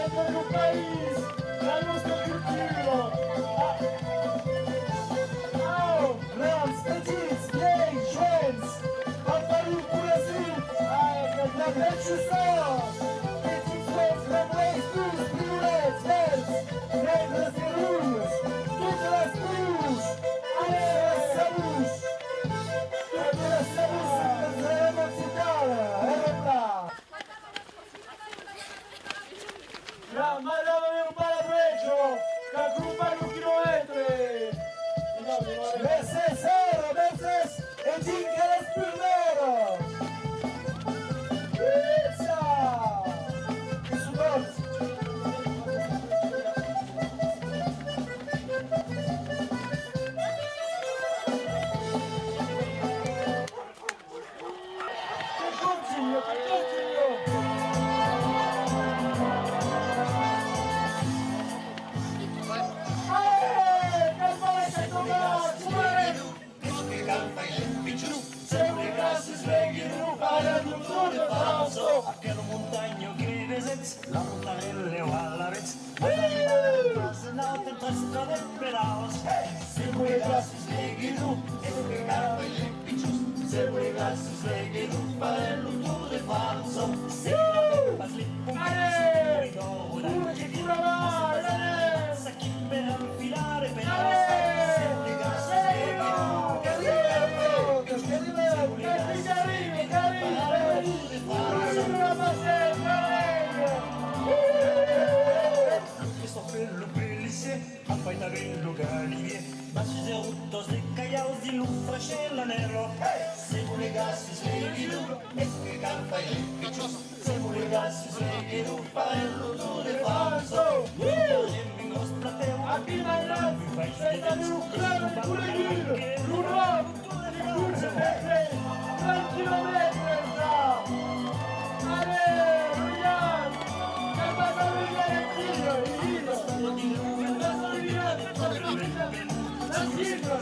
del nostro paese, la nostra cultura. Oh, Rams, Petits, Gay, Schwenz, Paparou, Coulassou, la belle chaussure, Petits Schwenz, Ramways, Tous, Bluettes, Vels, Nègres et Rouges, toutes les couches, allez, la sabouche, toutes les sabouches, c'est l'Occidentale, elle est là. La madame è un palabreggio, che aggruppa un chilometri. Verses oro, verses e dinca la spillero. Pizza! E su dolce. Che consiglio, che consiglio! Aquel montaño que desets, la montarelle o alaretz, nou ten trastra de pedals. Sempre grasses legidu, e che carpa e limpichus, sempre grasses legidu, farello Tour de France. Se la pas lippo, sempre goda, che di una sa chi per infilare pedals. Sempre grasses legidu, che arrivo, Cristofello Pellissier, Appainarello Galivier, Bassi e Ruttos de Callaus di Lufrascellanello. Siamo le gassi sleghidu, e che calfa e limpichus, siamo le gassi sleghidu, farello Tour de France. Mingos plateo, A qui bailat, c'est à nous, club, pour les nuls, nous rome, pour se faire 20 km ça. Allez, regarde, quel bazar de galactique, il la cible.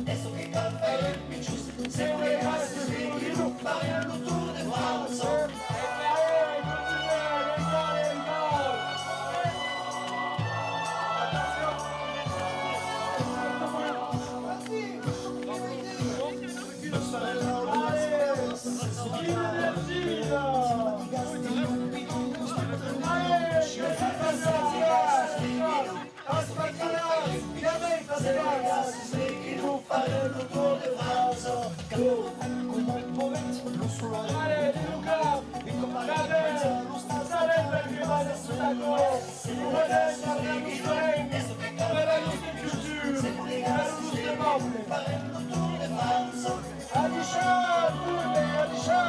eso che calfa e limpichus, siamo le gassi sleghidu, farello Tour de France. Farello Tour de France. Come un povetto, non solo Allez, Luca, Gabriel, sarebbe il rivale ostacolo, potesse avere un strength per la nostra cultura, per la nostra popolo. Farello Tour de France. Adisha, Bourne, Adisha.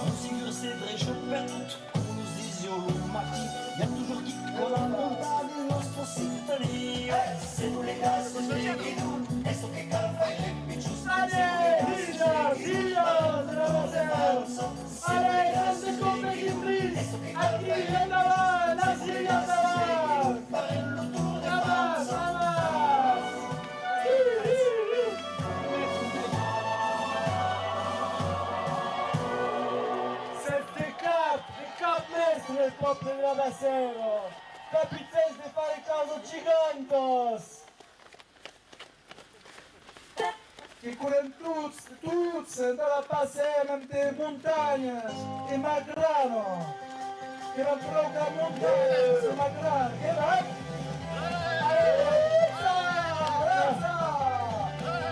Monsieur Cédric, je perds tout, comme nous disions le matin. Y a toujours qui qu'on a montagne, nostro cittadini. Se nous les gars, c'est sleghidu, eso che calfa e limpichus. Allez, Lisa, Sia, allez, grande come di Bris, a chi è davanti, la Sia davanti. Farello Tour de Amas, France. amas. Sette cap mestre del popolo di Lavasero, capitez de fare caso gigantos. Che curen tuts, andava a passare même des montagnes, e Magrano, che non provoca montagne, e Magrano, che va?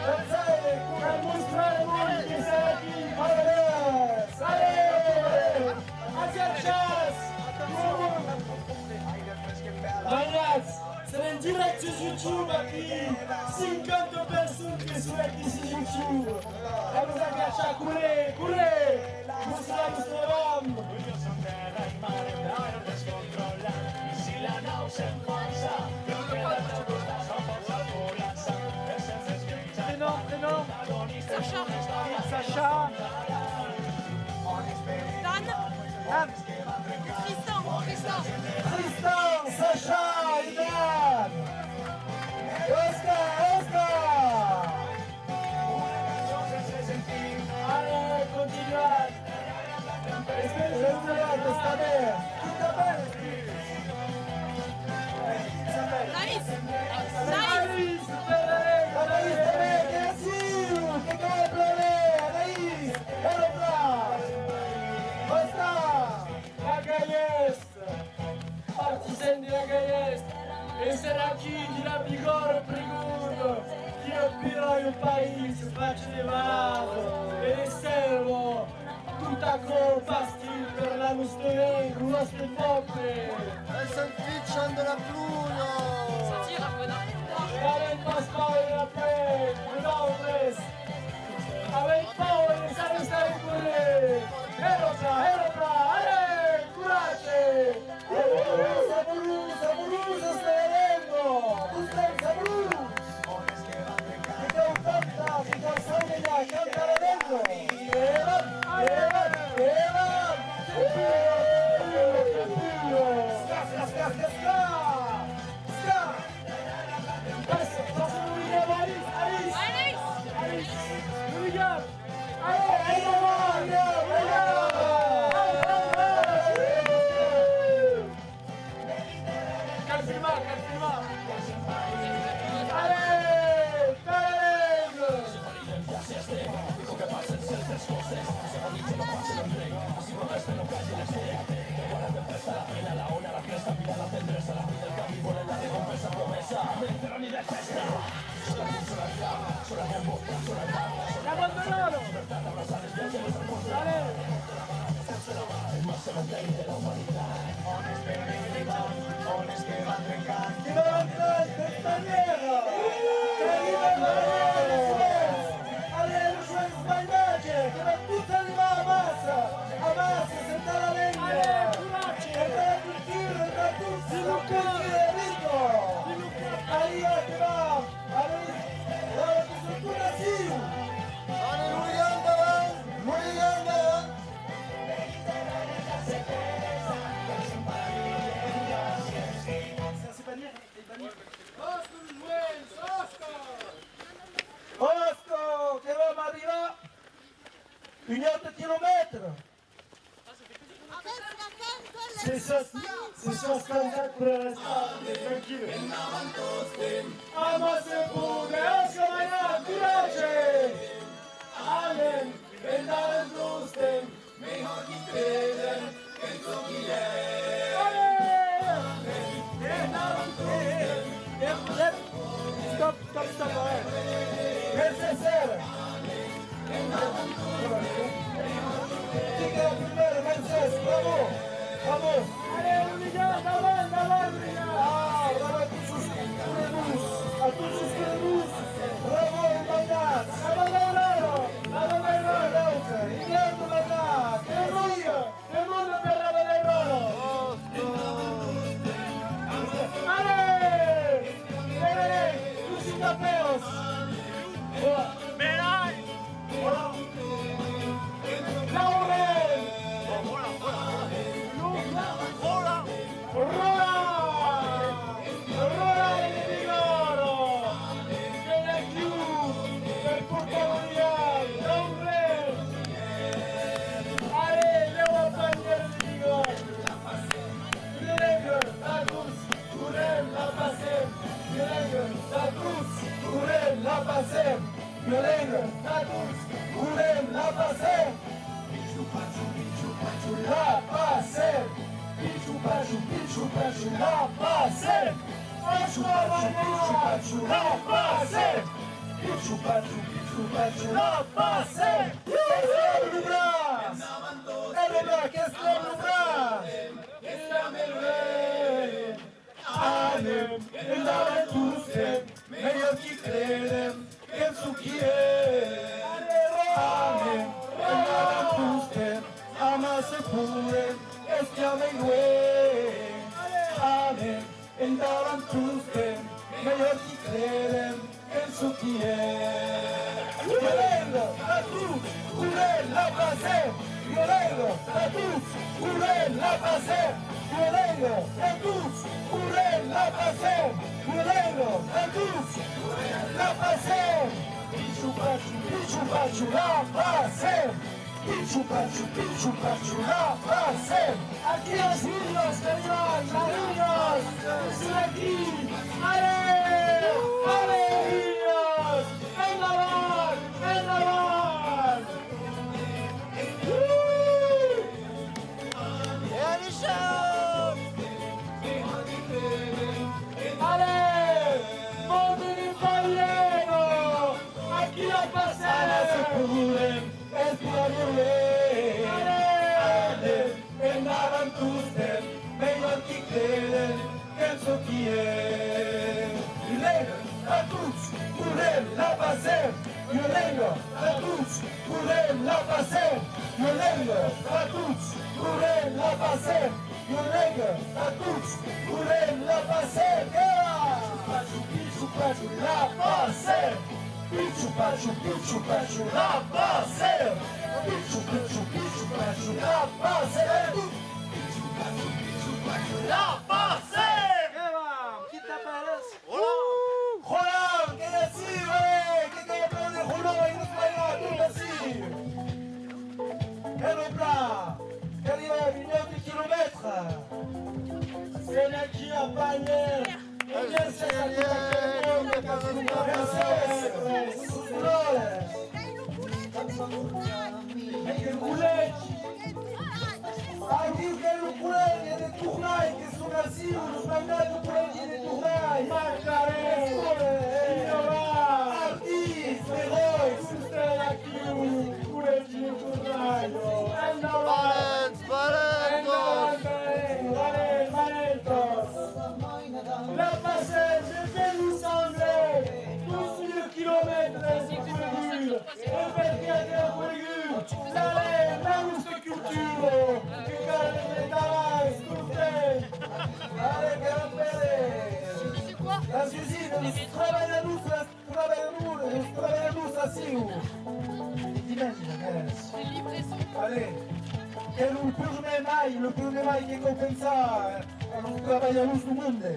Razzaile, per mostrare voi che sei qui, Marvelous, Asiachas, ragazzi, siamo in direct su YouTube qui, 50 persone che sono qui su YouTube. E non sa piaccia, curé, mostra nostro rom. Si la nau se forza, non queda tanta forza, Prénom, Sacha. Dan. Tristan. Tristan, Sacha, Idan. Oscar. Allez, continue. de Roulas de Poppe. Es el fiction de la Pluno. Ça tire un peu d'un. Garen Pascal de la Paix, Londres. Avec Paul e Sarista di Curre. Erotra, ale, curace. Saburusa, Sterengo. Usted, Saburus. Fica o canta, fica o sangue da canta dentro. Evan. Osco, che va arriva 8 km. C'est ça, standard pour restare tranquille. Amase pure, Osco, mañana, curace. Amen, vendale giuste, mejor que creden, que tu quiere. Stop. Mercedes. Chica primero, Mercedes, vamos. Allez, Miguel, davant, Miguel. Bravo a tous sus perebus. Bravo, Magnat. Abandonado, l'autre. Inglese, Magnat. El mundo per Abandonado. Allez, tous sin tapeos. Aquí los niños, señor, los niños, estoy aquí. ¡Ale, niños! ¡Venga, van! ¡Ale! ¡Monte de Paglieno! ¡Aquí la pasé! ¡Ale! ¡Ale! ¡Ale! passer, violento, a tous, courir la passer, violento, a tous, courir la passer, pichu pachu, la passer, pichu pachu, la passer, pichu pachu, la passer, la passer. Roland, que decide, que campeón de Roland y nos vaya a tu decir. Le plat, quel est 1 heure de kilomètre. C'est là qui a panier. Et bien c'est la Aquí que el culé de Tournai, que son así, los mandatos de culé de Tournai. Marcaré, Artis, Feroz, usted aquí, culé de Tournai. La passage, j'ai fait nous sembler, tous les kilomètres de culture, et fait qu'il y a des cultures, l'allée, la mousse culture, que calme les taras, tout allez, que la usine, trabalhamos assim, Les livraisons. allez, que le plus de maille que compensa, nos trabalhamos no mundo.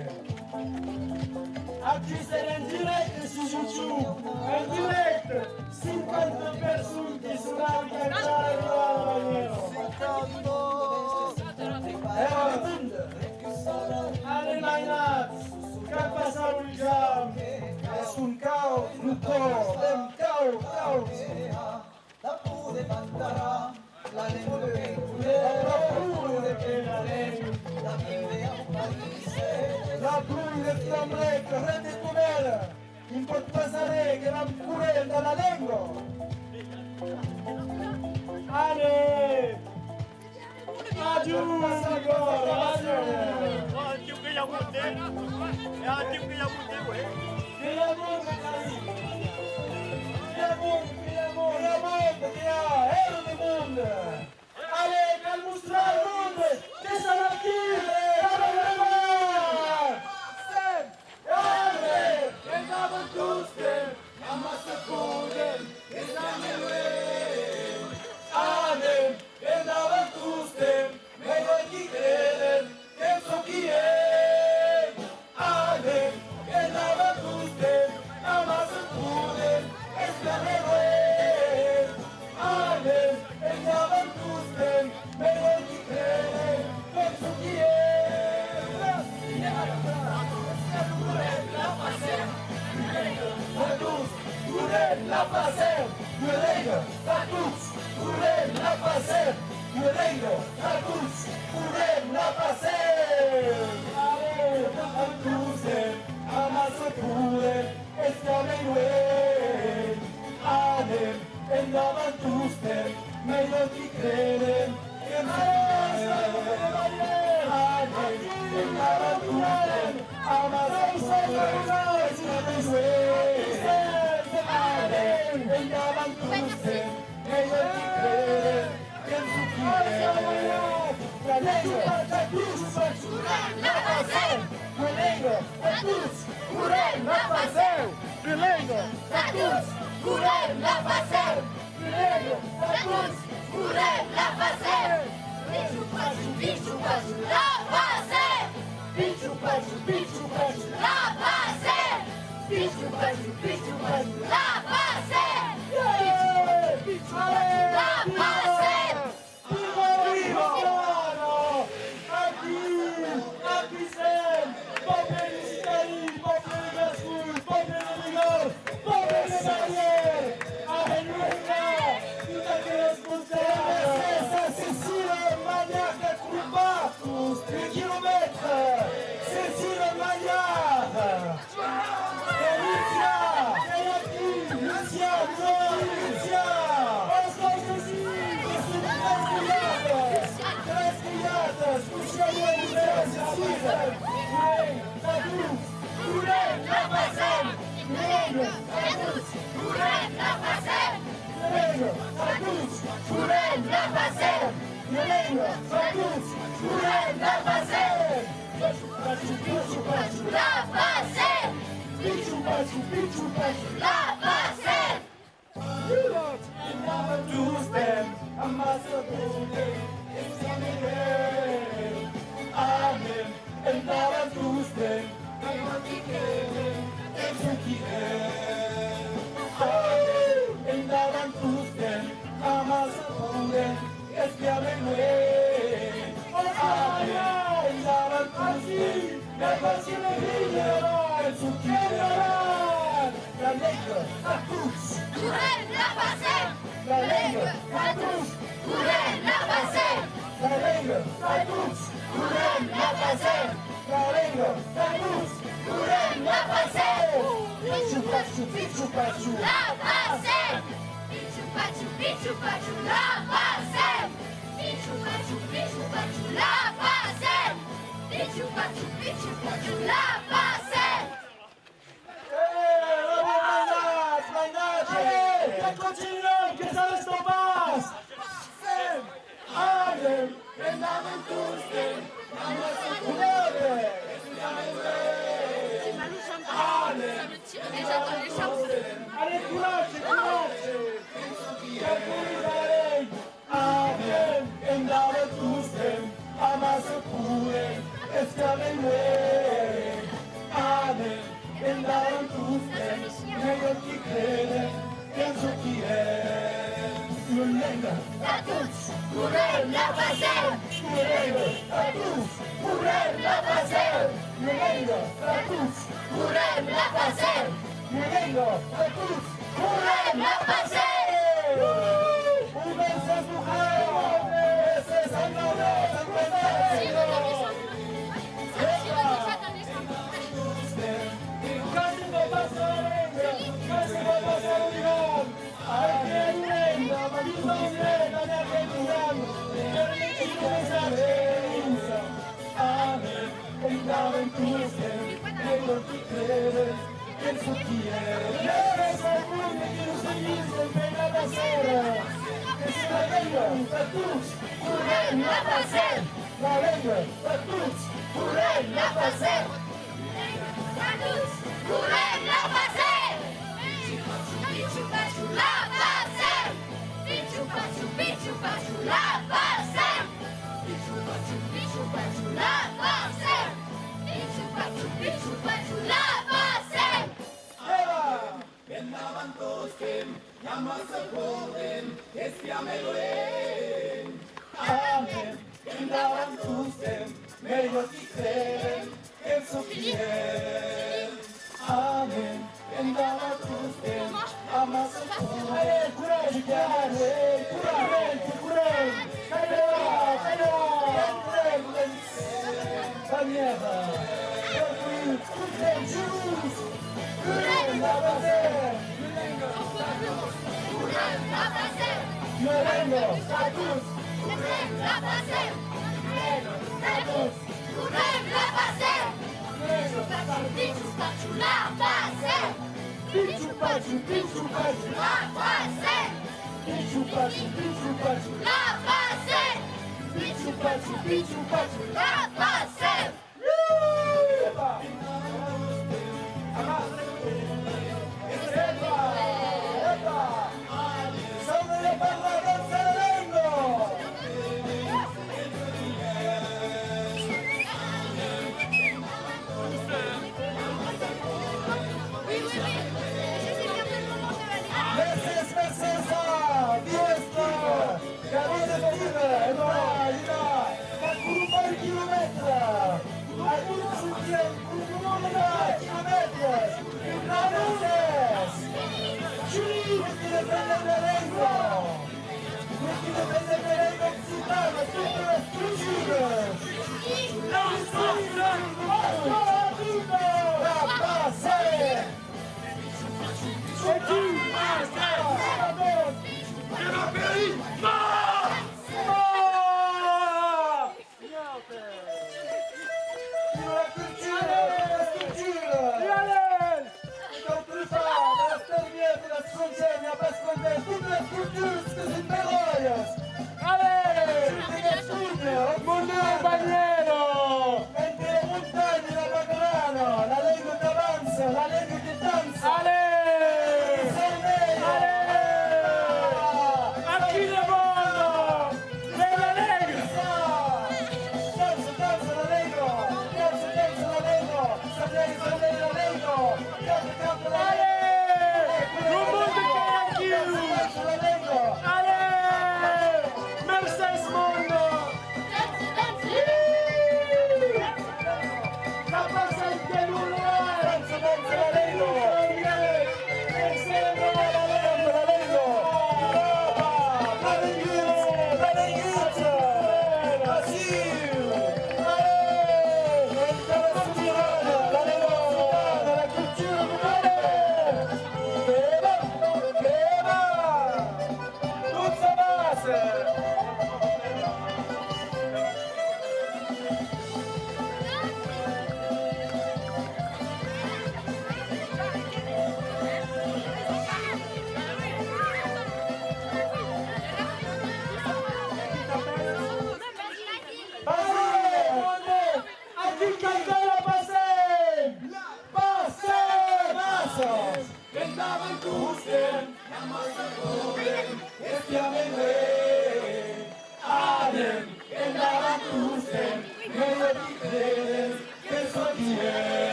Aqui será em direto, se YouTube, em direto, 50 pessoas que se vão cantar no banheiro. É o mundo. Allez, Maynard, que passa o jam? É caos no corpo, é caos. La pluie de flambre, que rende tunel, in pot passare che non pure dalla lingua. Allez! Adieu! Allez, calme-toi le monde! Descends la pile! La passer, violento, a tous, courir la passer, violento, a tous, courir la passer. Allez, a tous, amase courir, escameiue. Allez, andaban tous, meglio ti crede, che Allez, andaban tous, amase courir, escameiue. Andaban cruce, meglio ti crede, che su chi la lengua, la cruz, la paseo, la lengua, la cruz, la paseo, la lengua, la cruz, la paseo, la lengua, la cruz, la paseo. Bicho, pacho, la paseo. Bicho, pacho, la paseo. Bicho, pacho, la paseo. Cecile, maniaca, culpados, Couren la passer. Violento, Fatus, couren la passer. Pachu, pachu, pichu, pachu, la passer. Pichu, pachu, la passer. Another Tuesday, a master Tuesday, it's coming in. Amen. Another Tuesday, I'm not kidding, it's a kid. Another Tuesday, a master Tuesday, it's coming in. Amen. Another Tuesday, never seen a video, it's a kid. La lègue, la pousse. Couren la passer. La lègue, la pousse. Couren la passer. La lègue, la pousse. Couren la passer. La lègue, la pousse. Couren la passer. Pichu, pachu, pichu, pachu. La passer. Pichu pachu, la passer. Pichu pachu, la passer. Pichu pachu, la passer. Que continuen, que sabes no más. Sem, Adem, Benjamin Tuesday, Ça me tire déjà dans les jambes. Allez, courage, courage. Adem, Benjamin Tuesday, Amase Puren, Escalene. Adem, Benjamin Tuesday, meilleur qui crée, pienso qui est. Violenta, Fatus, couren la passer. violenta, Fatus, couren la passer. Violenta, Fatus, Couren la passer. violenta, Fatus, Couren la passer. Una esas mujeres, esa no Tire dans les es jambes. Ça tire déjà dans les jambes. Casi no pasa Iván. Hay que ir, la manita bien, allá que Iván. Permitido esa venza. Amén. En la aventura, pero que crees, pienso que eres el mundo que no se dice en pena de acera. Es la lengua, Fatus, Couren la passer. la lengua, Fatus, Couren la passer. Fatus, couren la passer. Pichu pachu, la passer. Pichu pachu, la passer. Pichu pachu, la passer. Pichu pachu, la passer. Amen. Andaban tusem, meglio ti creden, penso chi è. Amen. Andaban tusem, amassa pure. Courage, chiare, courage. Paniera. La base. Couren la passer. Violengo, Fatus, Couren la passer. Fatus, couren la passer. Pichu pachu, la passer. Pichu pachu, La passer. pichu pachu, La passer. Pichu pachu, la passer. Sono le parole del Serengo! Oui. Je sais qu'à quel moment je vais aller. Mercedes, diestra! Cammino Steve, e là, fa un po' di chilometri!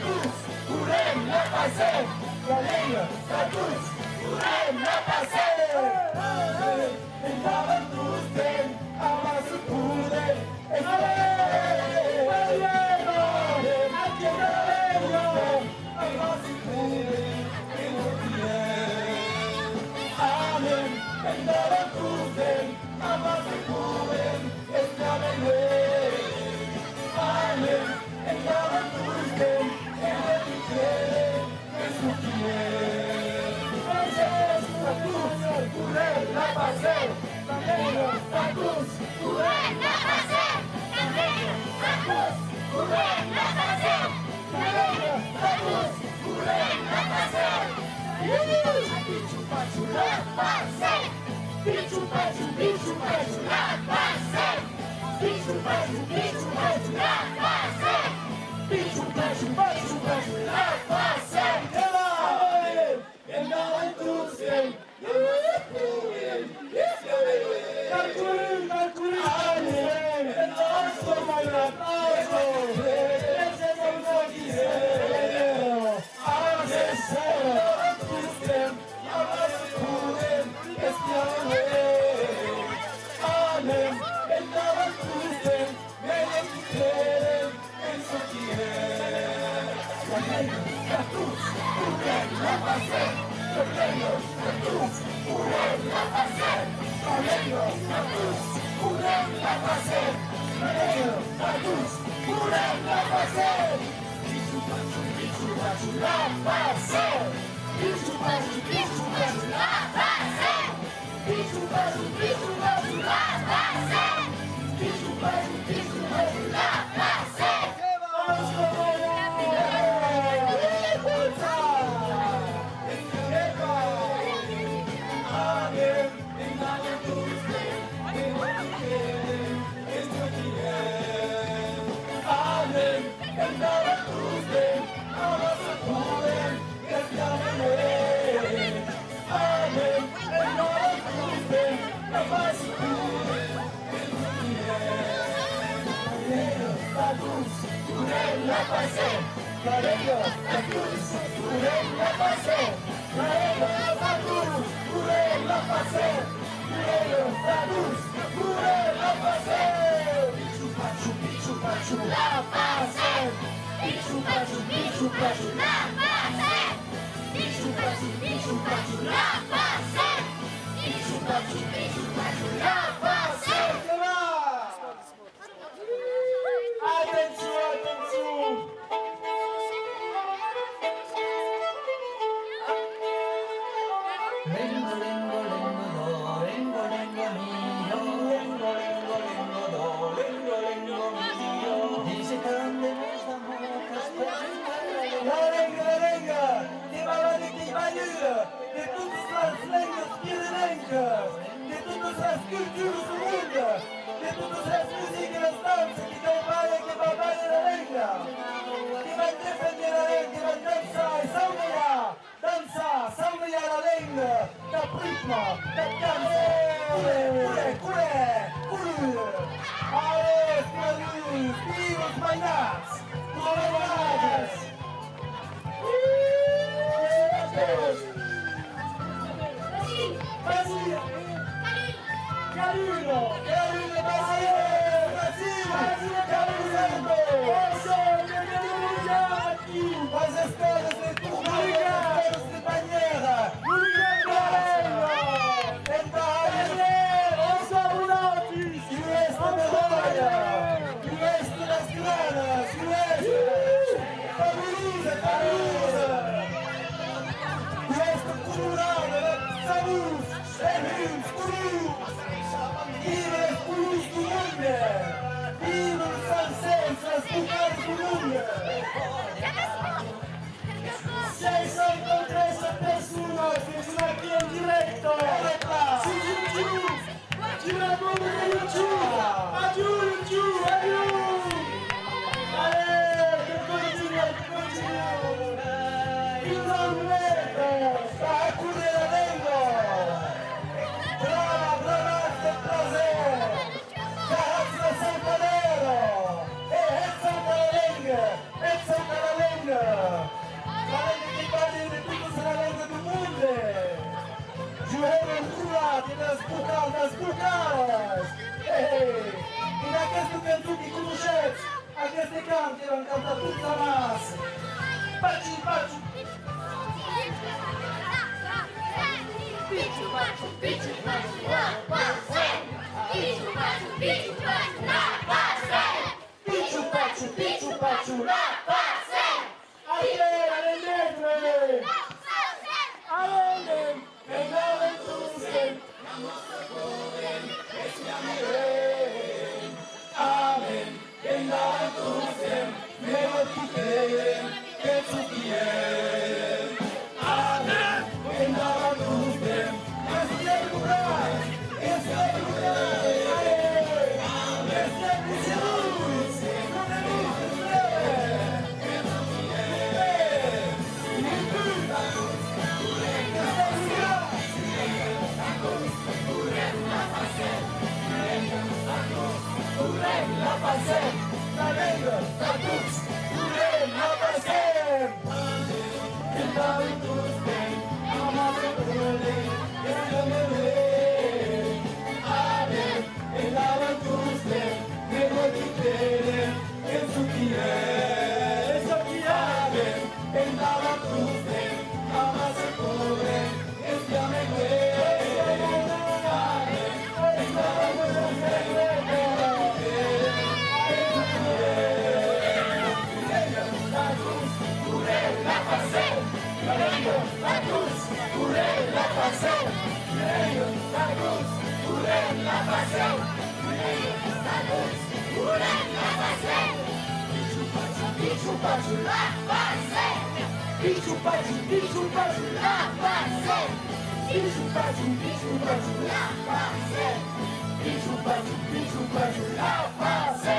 tous, courez, la passez, la ligne, la tous, courez, la passez. Entraban tous den, aber sie pude, es It's a este canto van a cantar tutta massa. Baci, baci. Bicho, bacio, bicho, bacio, la base. Bicho, bacio, bicho, bacio, la base. Bici, baci, bici, baci, La base. Allora, alle Amen. And now in Tuesday. Amen. And now in Tuesday. Never to pay. Get to the end. Amen. And now in Tuesday. It's never right. It's never right. Amen. It's never lose. Never lose. La pasem, la lengua, la cruz, la pasem. El David Tuesday, amado duele, déjame ver. Amen, el David Tuesday, me voy a querer en su piel. Eso quiere, el David Tuesday, jamás se puede, es ya me duele. Amen, el David Tuesday, la cruz, la paseo, la cruz, la paseo, la cruz, la paseo. Bicho, bacio, la base. Bicho, bacio, bicho, bacio, la base. Bicho, bacio, bicho, bacio, la base. Bicho, bacio, bicho, bacio, la base.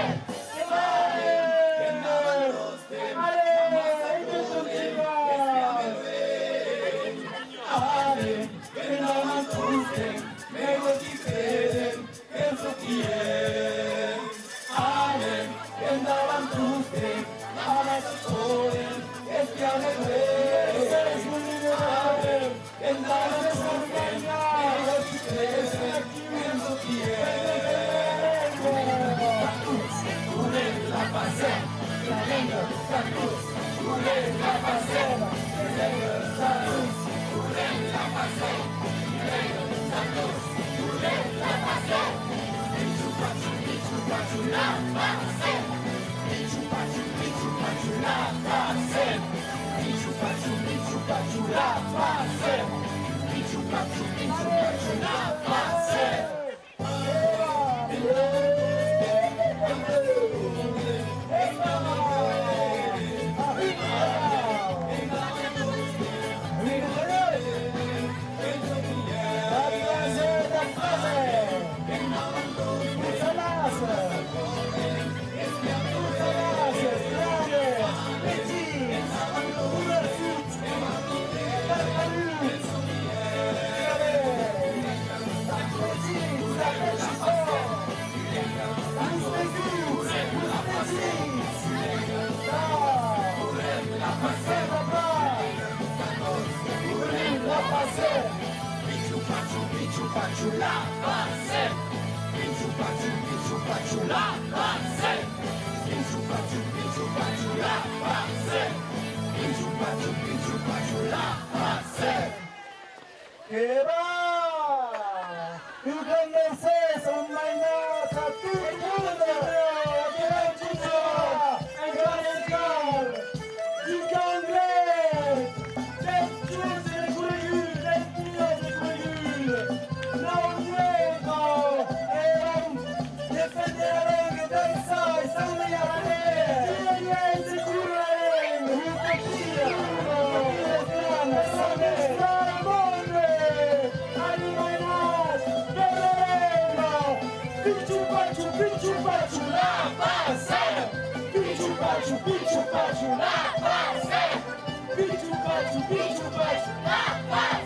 Che va! Più grande il senso, non mai nata, tutto il mondo! Che non ci sarà! È grande il car! Il cangre! C'è giunge le curigule, c'è il le curigule! Non niego! Defendere la lingua dai sai, sanno gli avanè! Io niente cura la lingua! Utopia! Il grande, sanno! Bicho, bacio, la base. Bicho, bacio, la base. Bicho, bacio, la base. Bicho, bacio, la base.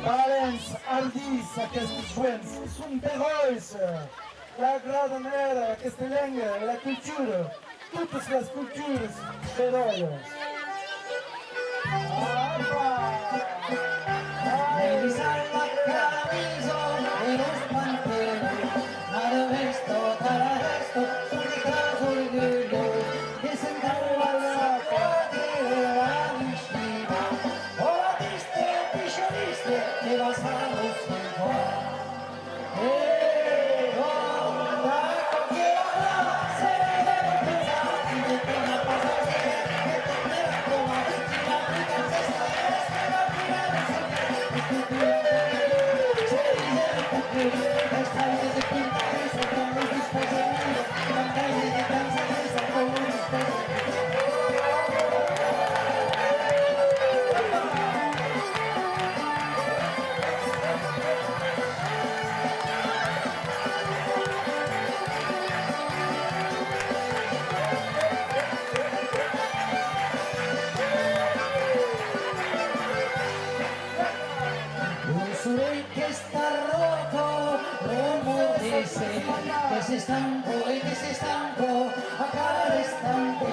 Valens, Ardis, aquests joents són herois. La granera, aquesta llengua, la cultura, totes les cultures heroies. Ese estanco, a cada instante,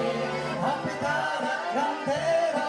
apretaba cantera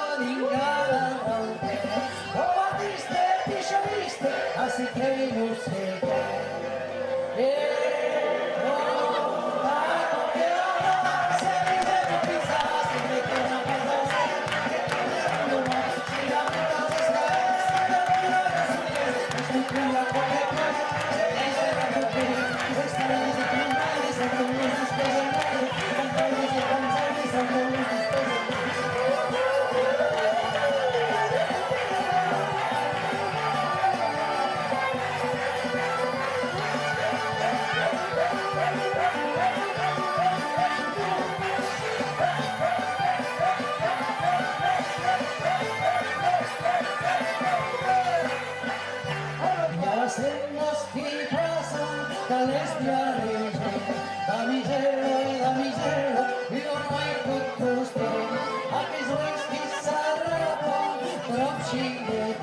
uccidete.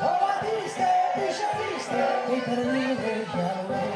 Oh, Battiste, Bisciaviste, e per dire che a voi.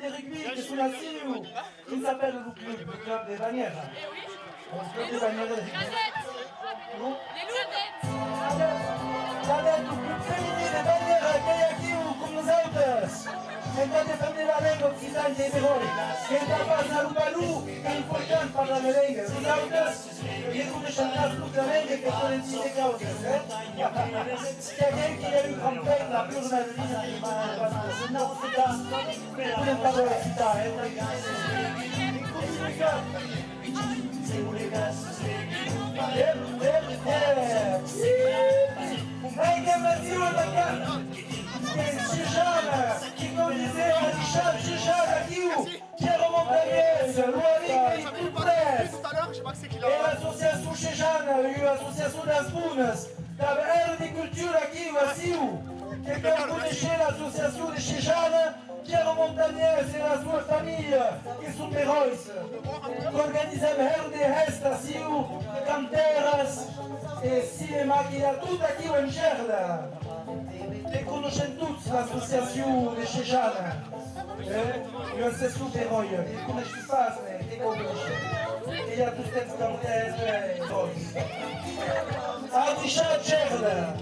de rugby qui sont là qui s'appelle le club des bannières. Le club des bannières de rugby. Les cadettes. Cadette, o club feminin de bannières que hay aquí com nosaltres. Hem de defender la llengua occitana i heroica. Que hem de passar un valor que és important per la llengua. Nosaltres, que coneixem absolutament que són en de causes. Que aquell que hi ha un campeny, la pur madrina, que no podem parlar occità. Pierre Montagnès, Loaric et Touprès. Et l'association Chejane, l'association das Punas, da de culture aqui, o Aciu. Quelqu'un connaissait l'association de Chejane, Pierre Montagnès et la sua família, que são heróis. Organizamos herde resta, Aciu, canteras e cinema, que há tudo aqui em Gerda. E conhecem todos l'association de Chejane. Eu sei super herói, e como é que faz, né? Que conhece? E há tudo tempo que é heróis. Artichat Gerda.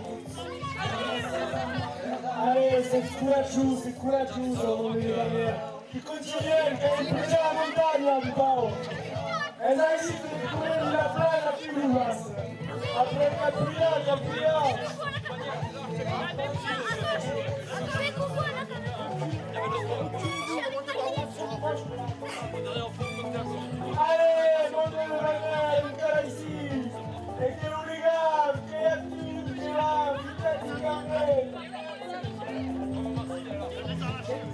Allez, c'est couraggioso, mon Daniel. Qui continue, qui est déjà à la montagne, du bas. Elle a dit de courir la plage à Toulouse. Après Capilla. Allez, mon Dieu, Daniel, encore ici. Et que l'hooligan, qui est actif, qui est là, qui est actif.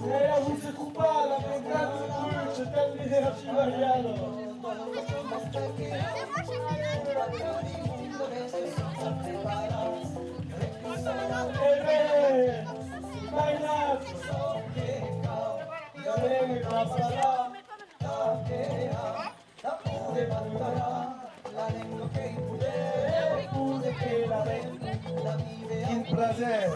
Ella se ocupa la pegada de Cruz, está el líder archivariano. Eve, Mainat, Gabriel Rapala, Un plaisir.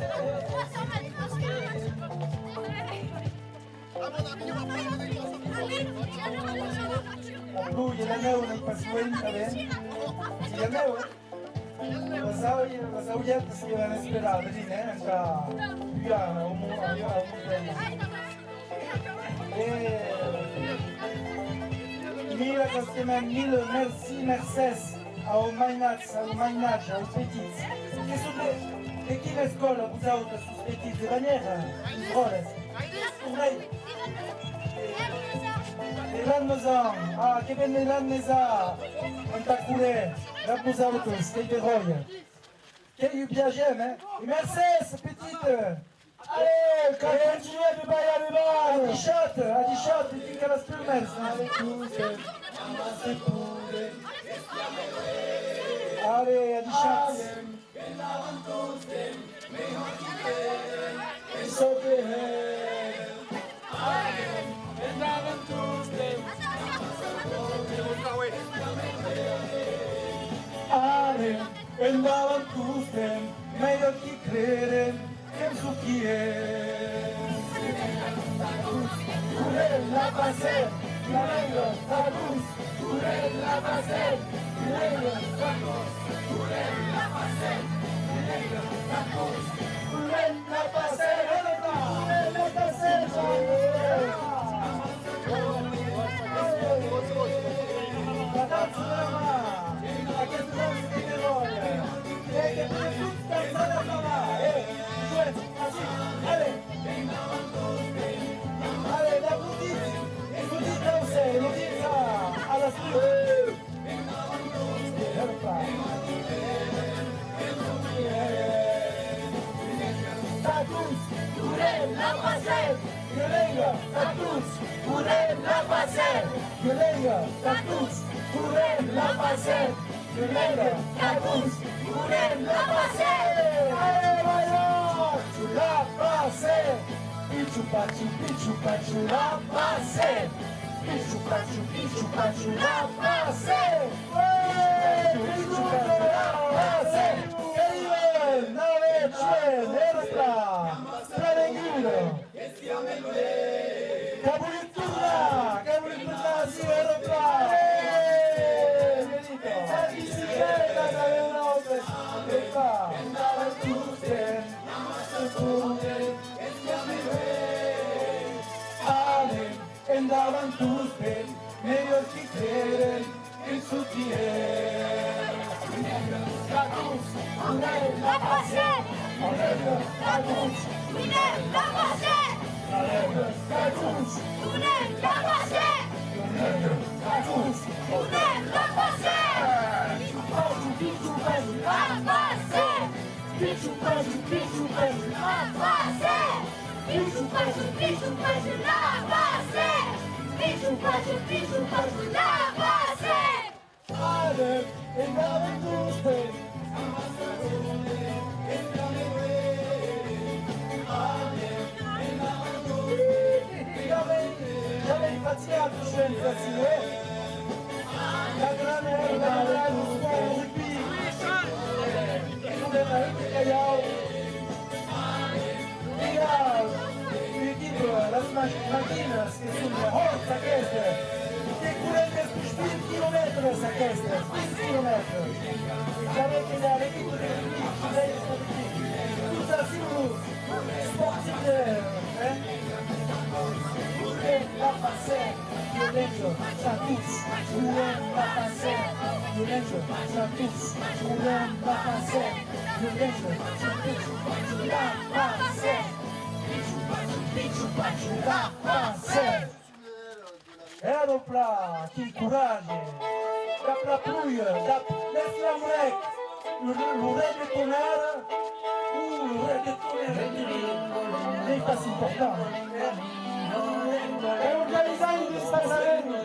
Lui, l'aneu nel passuent, sì, l'aneu, la sauietta si deve sperare, lì, anche Piana, un mille costement, mille merci, merces, au mainatz, au petits. E chi le scuole vous autres sus petits de bannière, scuoles? L'annezan, che venne l'annezan, en tacoulet, la vous autres, che verrogne. Che io piagem, Et merces, petite. Allez, continuez de bailler les balles. A dichat, ti che la spurmers. Allez, a dichat. Andavam tutem, meglio chi crede, che su chi è. La base, la meglio, la luz, la base, la meglio, la luz, la base, la luz, la base, la Pichu pachu la pase. Pichu pachu la pase. Pichu pachu la pase. Eliven, nave, chuen, ersta. Tranquilo. Cabulit andaban tus pies, medio que quieren en su tierra. La cruz, la pase, la cruz, la pase, la cruz, la pase, la cruz, la pase, bicho velho, la pase, bicho velho, bicho velho, la pase, bicho peixe, la pase, bicho peixe, la pase. ale, andaban tus pies. J'avais fatigué à toucher une facile. La granelle, la granelle, le sport, le rugby. Tout les mains, les cailloux. Dégage. L'équipe, la smash máquinas, que sont les hordes, ça caisse. Des coulées de 10 kilomètres, ça caisse. 10 kilomètres. J'avais été là, l'équipe de rugby, tout ça, si vous, sportif, hein. La pase, violento, Santos, la pase, violento, Santos, la pase, violento, Santos, la pase, la pase. Ero pla, ti courage, cap la pluie, laisse la mouette, le rêve de tonnerre, ou le rêve de tonnerre, n'est pas si important. Organizando di Stazzarello.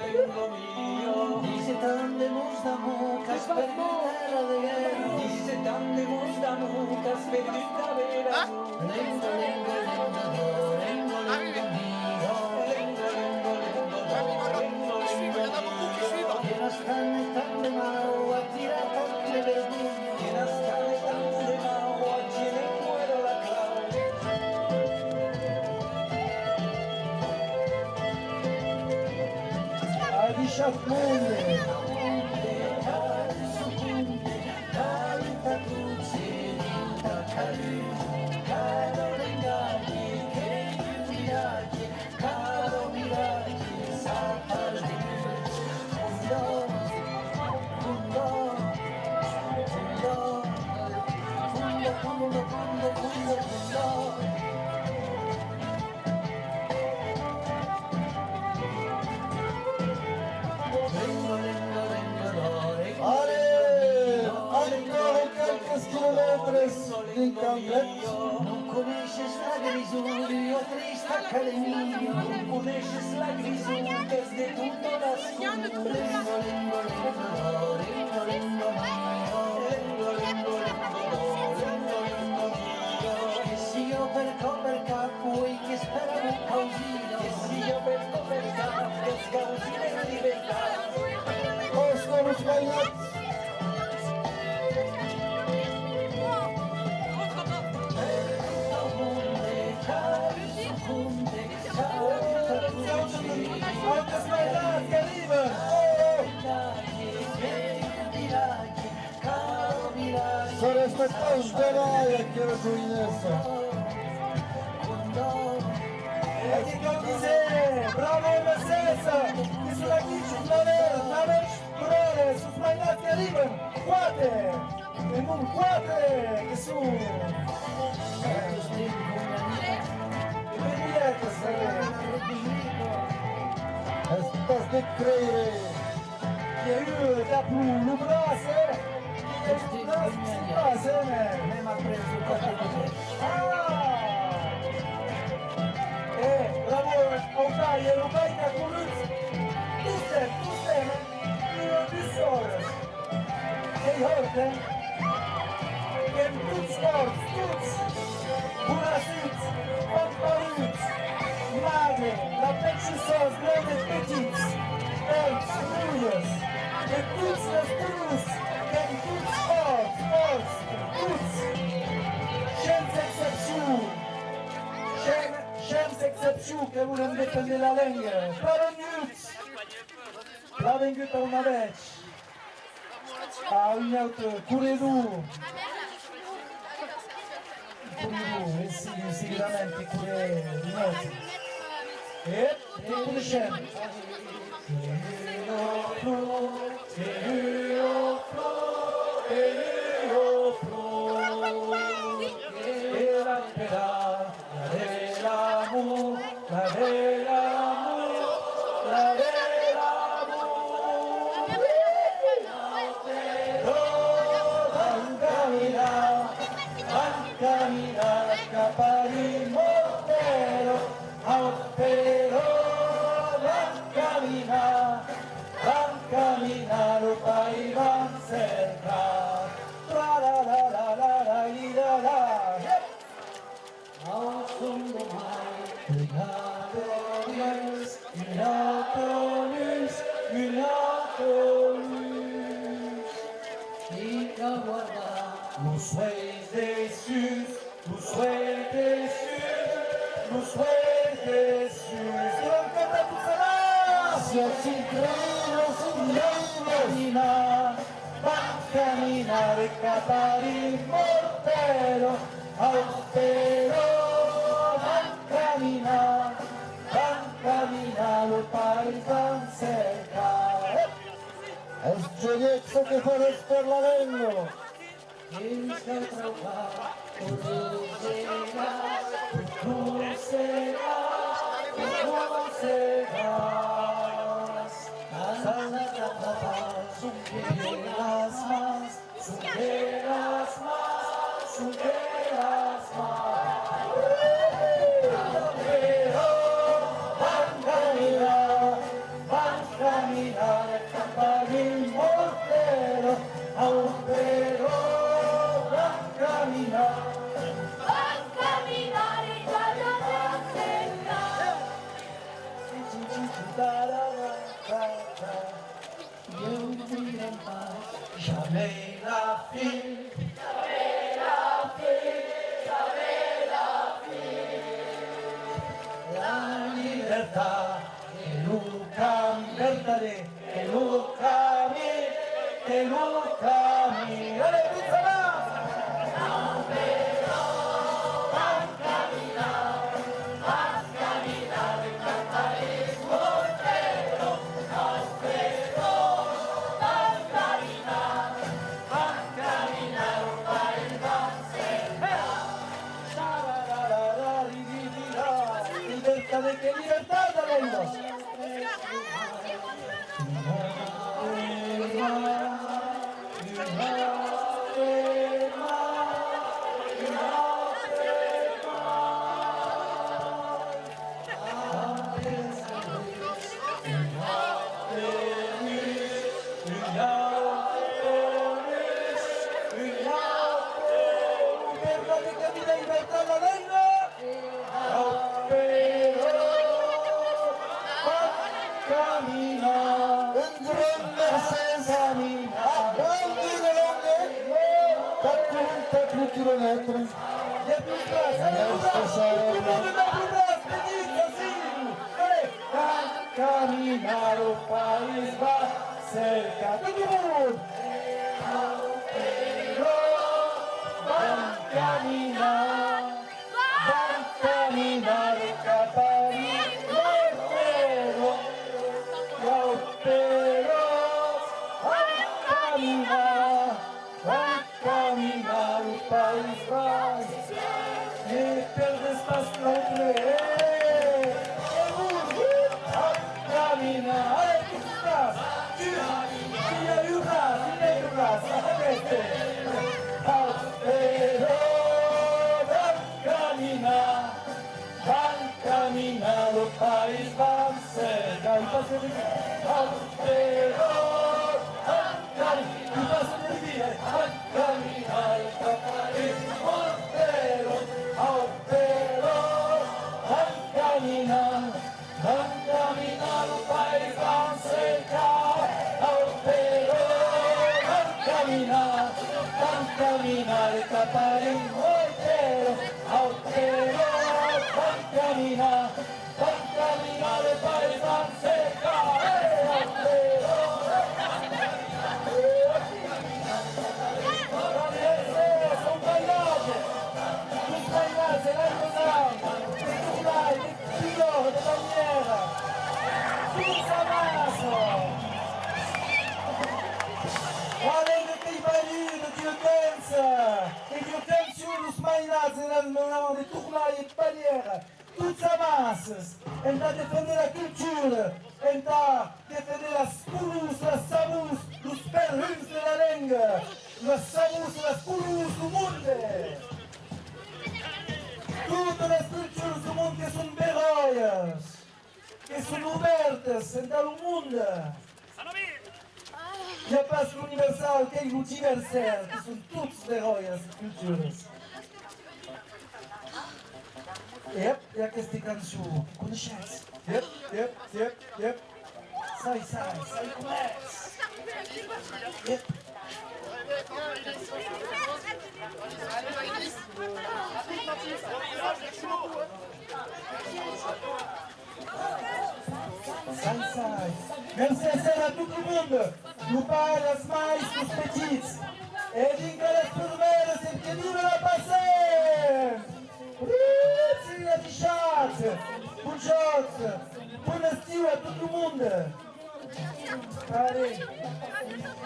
Dice tante musta mucas perdita de guerra. Dice tante musta mucas perdita de guerra. Lengo, lengo, lengo, lengo, lengo, lengo, lengo, lengo, che la stanne tante mau a tirare tante verdure. Che la stanne tante mau a tirare fuori la clave. Di Sciacquone. Non conosces la grisura, triste accademia. Non conosces la grisura che è di tutto da solo. Lengo, lengo, lengo, lengo, lengo, lengo, lengo, lengo, che se io per capo e che spero un causino. Che se io per capo che scausino è diventato. Oscar Sbagliato. Anche Sbagliato, arriva! Sono aspettato un telaio che era giovinezza. E che cavise! Bravo Mercedes! Che sulla bici, la veci, correre, su Sbagliato che arrivano! Quate! E non quate! Che su! E vedi espèce de créé. Il y a eu la pluie, le bras, Même après le côté bravo, Okai, Okai che ha corruto tutte, di sole. E horte, che tutti sport, tutti, una suite, pamparut, magre, la petite sauce, grande et petite, elf, rouilleuse, et tous les tous, et tous sport, tous, sans exception. Sans exception che volem difendere la lingua. La vengut a una vez. A un autre, Curedu. Curedu, sicuramente Curedu. Hep konuşalım. Gioiezzo che farò per l'Avenno! Jamais la fin. La libertà è Luca, libertade è Luca, è Luca, ale pizza de qué libertad hablemos. Chilometri. Caminar o país va cerca de tu mundo. Van caminar Caparí, pero van caminar o país va. Ne perdes pas l'entrée. Allez, tu passes. Tu as eu grâce, il a eu grâce. Pero van caminar o país van cerca. Y pase de vida. Pero van caminar o país mortero. Pero van caminar o país van cerca. Pero van caminar escapar en mortero. Pero van caminar el país van cerca. Pero Tous à masse. Oameni de Teivalii, de Diotență, de Diotențiunus Mainați, de Tucnaie, Paliera, tuți amasas, enta defender a cultura, enta defender as purus, as sabus, os perhuns de la lenga, las sabus, las purus do mundo. Todas as culturas do mundo que são berroias, que são abertas em todo o mundo. E a paz universal, que é multiversal, que são todos berroias culturas. Yep, e aquesta cançó, coneixes? Yep. Sai, começa. Yep. Sai. Merci a tout le monde. Nous parlons as mais os petits. Et dingue les primeiras, et que vive la passée. Sim, a Dichat. Bon joc. Bon estiu a tot el món. Allez.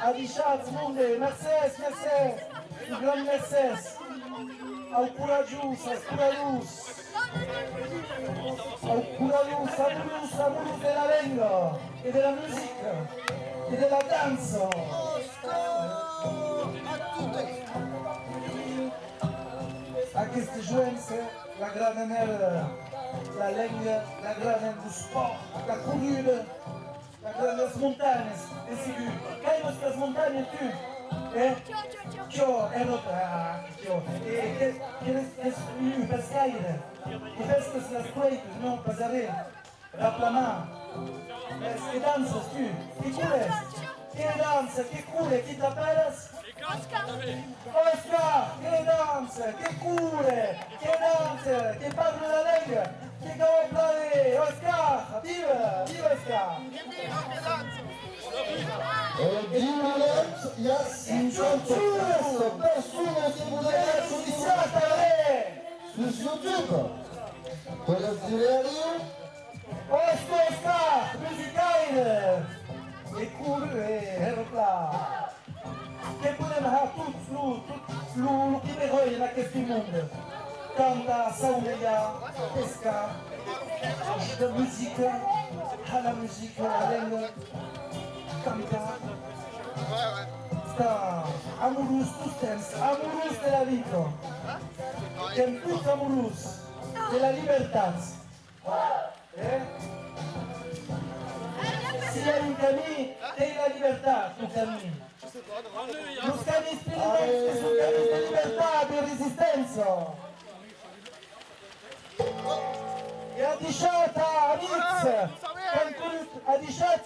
A Dichat, monde. Merci. Un gran merci. Al curajus, amorus de la lengua, e de la musica, e de la danza. Aquesta joença, la grana nera, la lengua, la grana do sport, la corrida, la grana das montanhas, é seguro. Caimas das montanhas, tu? É? Tchau, é nota. Tchau. E pescaira. E pescas nas pleitos, não, pasaré. Raplamar. Que danças, tu? Que cures? Que dança, que cure, que taperas? Oscar, que dança, que cure, que dança, que parle la lengua, que cae plane. Oscar, viva Oscar. Dziwne, persone che vogliono iniziare su YouTube. Quello zirelio. Oscar, musicale. E cure, là. Que podem ha tudo que derroi naquele mundo. Canta, sauleia, pesca, da música, a música, a língua, cantar. Está amorous tous temps, amorous de la vida. Tem tous amorous de la libertad. Si hay un camino, tem la libertad, tu camino. Los caminos espirituales son caminos de libertad y resistencia. E a Dichat, amics, a Dichat,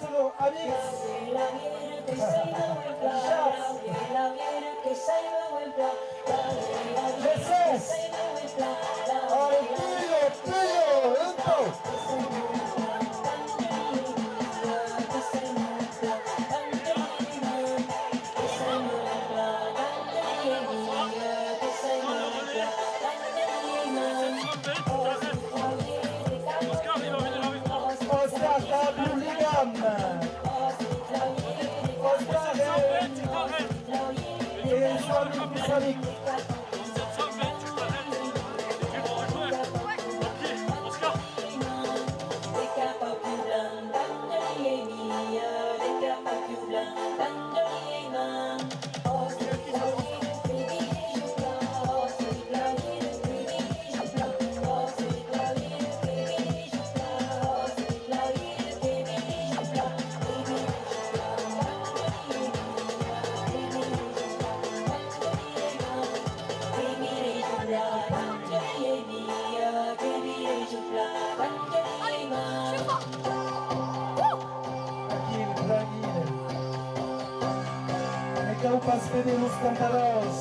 para despedir los cantaros.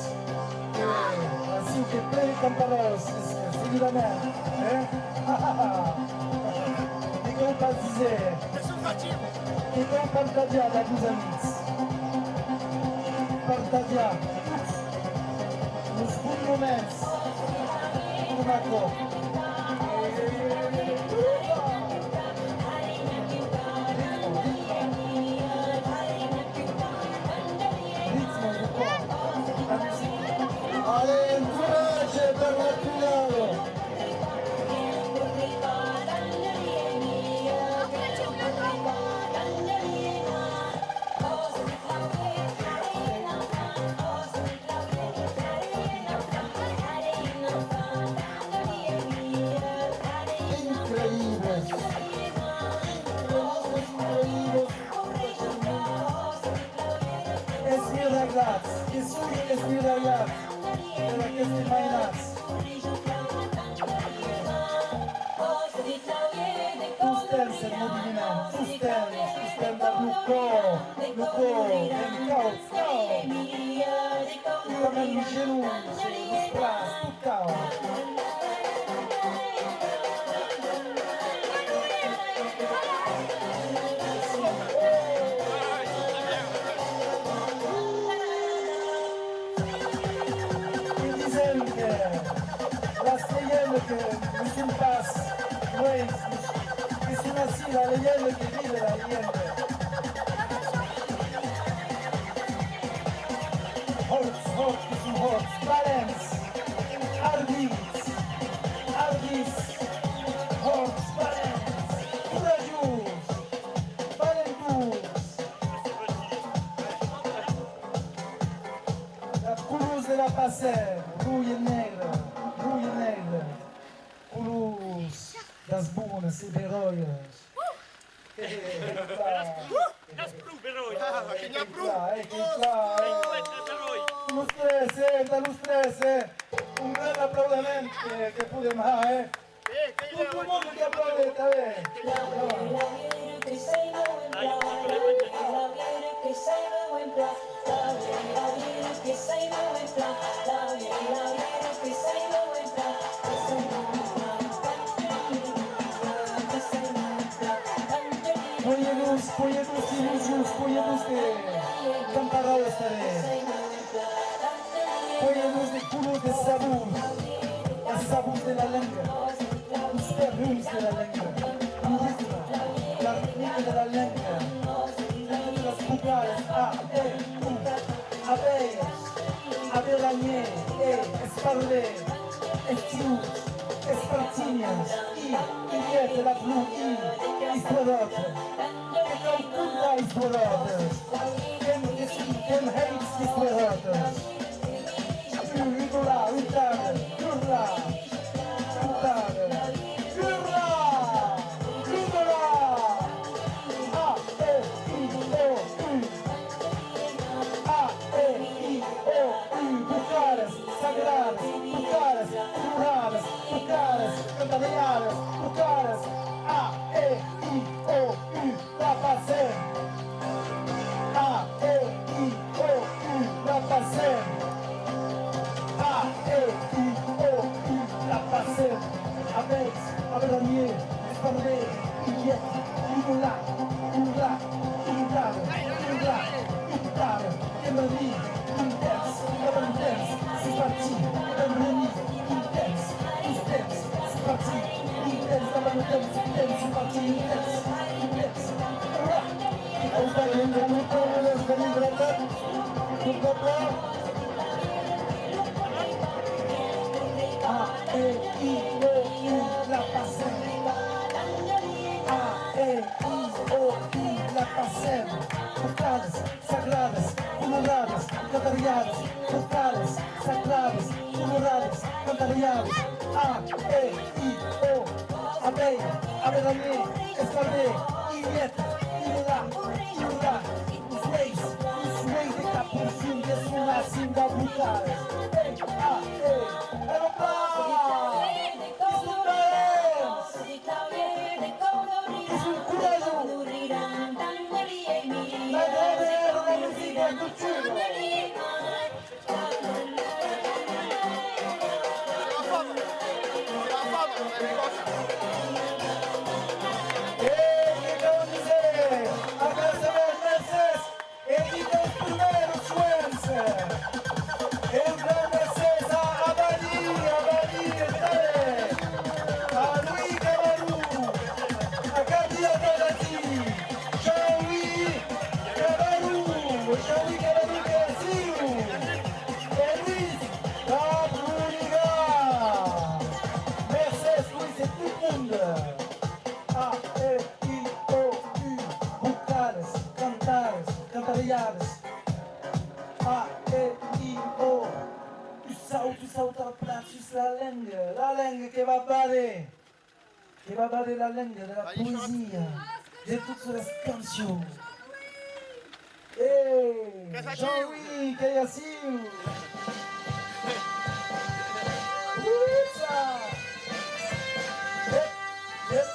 Así que play cantaros, seguidamente. Digo para dizer. Digo partagear a vos amigos. Partagear nos bons momentos. Por Marco. plats, que suri esmirayat, de la que estimainats. Pustem se moviment, pustem da Luco, i ramène les genoux, les bras, tout cau. Las leyendas que nos en paz, pues, que son así, la leyenda que vive la leyenda. Horts, que son Horts, Valens, Ardis, Horts, Valens, Courageux, Valentus, la Toulouse de la Passer, Rouille Negre, Toulouse, das Bunas e Beroias. Los tres, un gran aplaudimento que podemos hacer. Todo el mundo que aplaude esta vez. Pojedus que están parados esta vez. Pojedus de culos de sabor, las sabor de la lengua, los perros de la lengua, la rítmica de la lengua, las vocales A, E, U, abeillas, abelanier, esparler, estius, espartinias, I, la blue, I, isborote. Calcula isborotes, quem hates isborotes. Hurra, Bucaras, sagradas, Bucaras, rurales, Bucaras, cantaleadas, Bucaras, A, E, I, O, U, la pasé. A, E, I, O, U, la pasé. A, E, I, O, U, la pasé. Abeilles, abelanier, esparler, Illette, Hurla, Emery, Intense, c'est parti, Emery, Intense, c'est parti, Intense, c'est parti, Intense, Ahí está viendo mucho los deliberados, un poco. A, E, I, O, U, la pasé. A, E, I, O, U, la pasé. Vocales, sagradas, honoradas, cantariadas, vocales, sagradas, honoradas, cantariadas. A, E, I, O, abeille, abelanier, esparler, Illette, Hurla, Sway de capuchin, de suma, sinda, vocales. A, E, A, E, I, O. Tu sautes en place sur la langue qui va parler la langue de la poésie, de toutes les cantions. Hey. Jean-Louis, Kayasiu. Uitza. Yep, yep.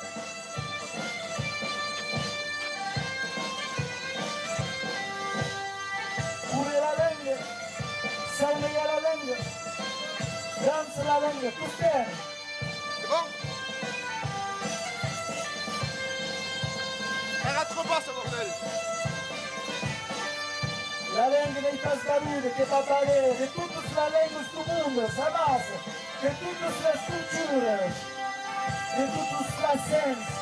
Courez la langue. Saoulez la langue. Danse la langue. Tout faire. C'est bon? Elle rate pas ce bordel! La langue dei Tasgarudi che fa valere di tutte le lingue sul mondo, sapete? Di tutte le strutture, di tutte le sensi,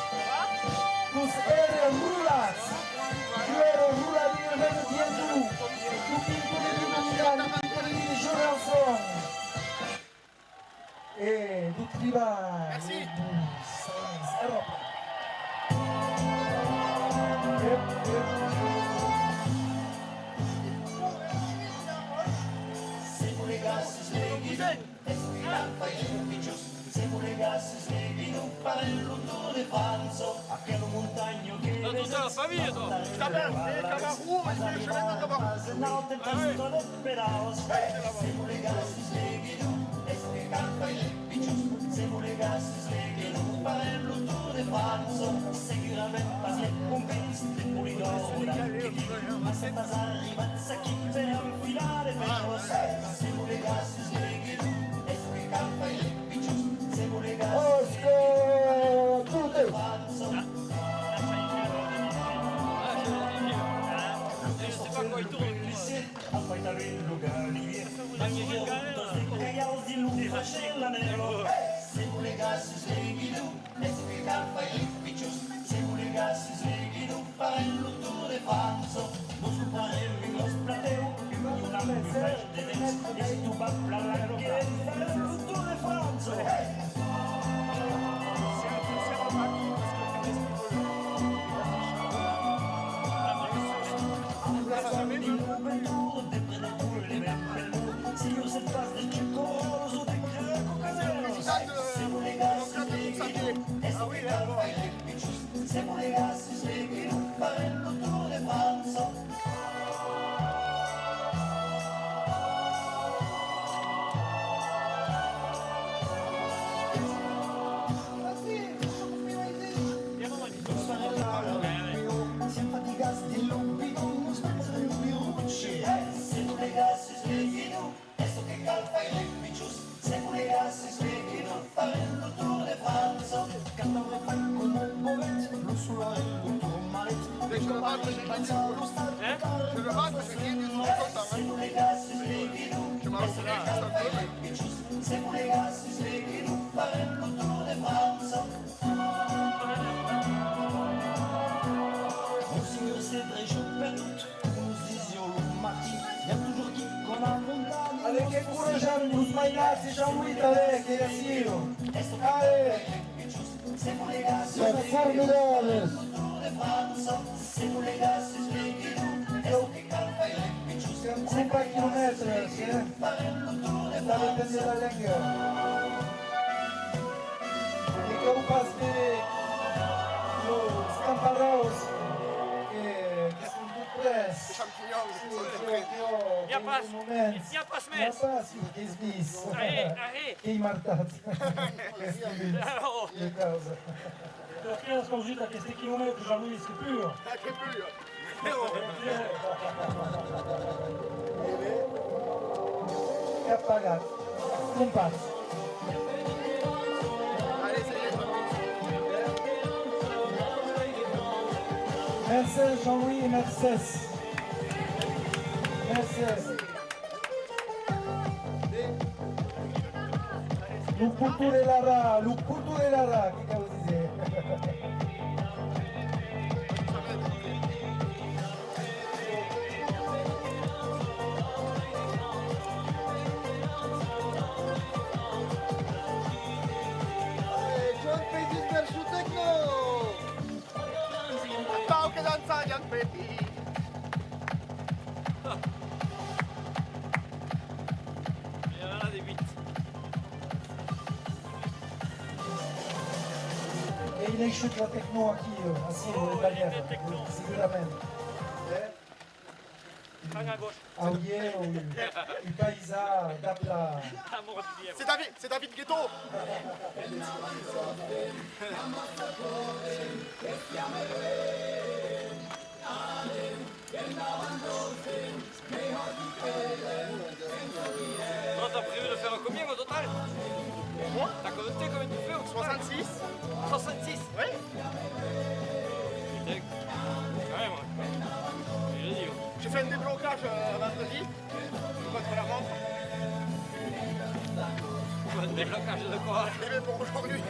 tous eri rulats, io ero rulatino per il tu, tu piccoli di Mundiali, piccoli di Giuranson, e tu tribali, Merci. Europa. Siamo ragazzi svegli, non fare il rotto di panzo, a che non montagno che Dans toute la famille, toi! Ta mère, c'est Camarou, je vais mettre Camarou! notte testo del pedaos. Siamo ragazzi svegli, e che canta il piccius. Siamo ragazzi svegli, non fare il rotto di panzo, sicuramente se compensi di pulidora, che dico, ma se pas arriva a chi per infilare pedaos. Siamo ragazzi svegli, e che canta il piccius. Siamo ragazzi Osco, tutte! Je sais pas quoi il tourne! Apoi da il lugari, caiauzi lui faceva nero. Siamo ragazzi svegli, e che canta il piccius. Siamo ragazzi svegli, fare il lutto di panzo, non scompare lo sprateo, una mezza di denti, e se tu babbla la che fare il lutto di panzo. Siamo ragazzi svegli, fare il lutto di panzo. Siamo faticati di lupido, non spendere più luce. Siamo ragazzi svegli, e so che calfa i lepicius. Siamo ragazzi svegli, fare il lutto di panzo. Cantano e fai come un bovet, lo sulla il lutto malet. Dès que je le rate, je le rate, je gagne du temps. Siamo ragazzi svegli, Je m'en fous là, juste un peu. siamo ragazzi svegli, fare il lutto di panzo. Monsignor c'est vrai, je perds comme nous disions le matin. Il y a toujours qui qu'on a montagne. Allez, che curaggiamo, tu smagliazzi, Jean-Louis, Kayasiu. Allez! Siamo ragazzi Sono formidabili! lutto di panzo. Siamo ragazzi svegli, che calfa il piccius. Siamo 5 km, sì? Fare il lutto di Stavo prendendo la langue. E che un passe lo scamparos che sono tutti presi. Champignons, Ia pas. Ia pas mes. Sì, che sbis. Arrête, arrête. Che imartați. Oh, Che causa. perché la sconfitta che sti chilometri Jean-Louis c'est pur. Che più! Che ha pagato. Un pazzo. Allez, ça y est, Mercedes, Jean-Louis, Mercedes. Mercedes. L'upputu della ra, che cavolo si dice? John Petit per su Tecno! Ciao che danza John Petit! Il y en a des bites. E in esce la Tecno anch'io, a Silo, italiano, sicuramente. Fang à gauche. Aulier, Upaïsa, Dapla. À Mordillier. C'est David Guetto. Toi, t'as prévu de faire combien au total? Moi T'as compté combien tu fais au total? 66. 66. Oui. Putain. Ouais, moi. Je dis. J'ai fait un déblocage vendredi. Contre la montre. Un déblocage de quoi? Et bien pour aujourd'hui.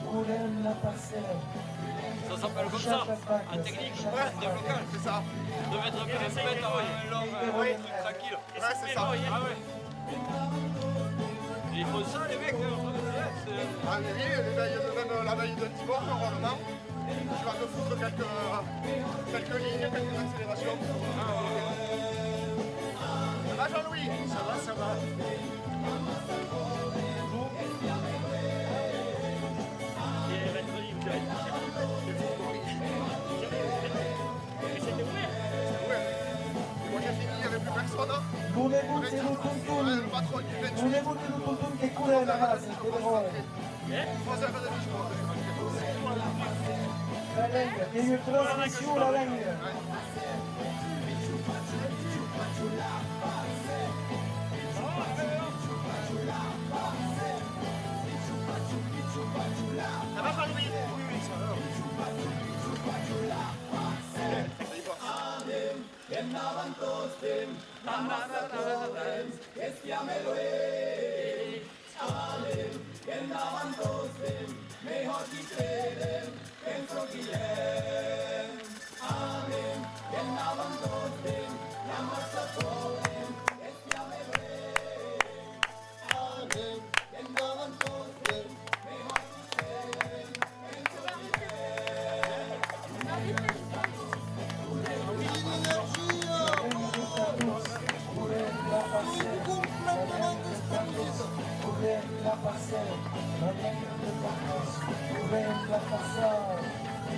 Courem la parcelle. Ça s'appelle comme ça, en technique, déblocage. C'est ça. De mettre bien les pètes avant un long, tranquille. Ouais, c'est ça. Ah ouais. Et ils font ça les mecs, c'est... Ah oui, même la veille de dimanche, normalement, tu vas te foutre quelques lignes, quelques accélérations. Ça va Jean-Louis? Ça va. Moi j'ai fini, il n'y avait plus personne. Voulez-vous que nous Ouais, tontons? le patron du 28. Voulez-vous que nous tontons que courem la base? 3 heures et demie, je crois. La langue, il y a une transmission la langue. Ça va Jean-Louis? Oui, ça va. Ça y va.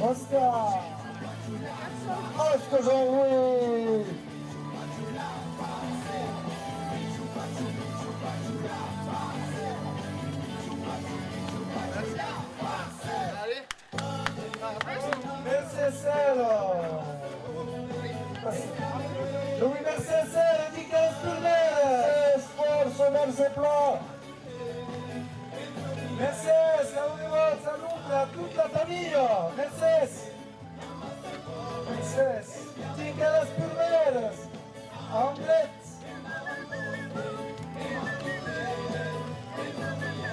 Oscar! Oscar Jean-Louis! Allez. Mercesel! Louis Mercesel, dit 15 tournées! Sforzo Merceplan! Mercedes, saluto a tutta la famiglia! Mercedes! Mercedes, tinca las primeras! Anglet!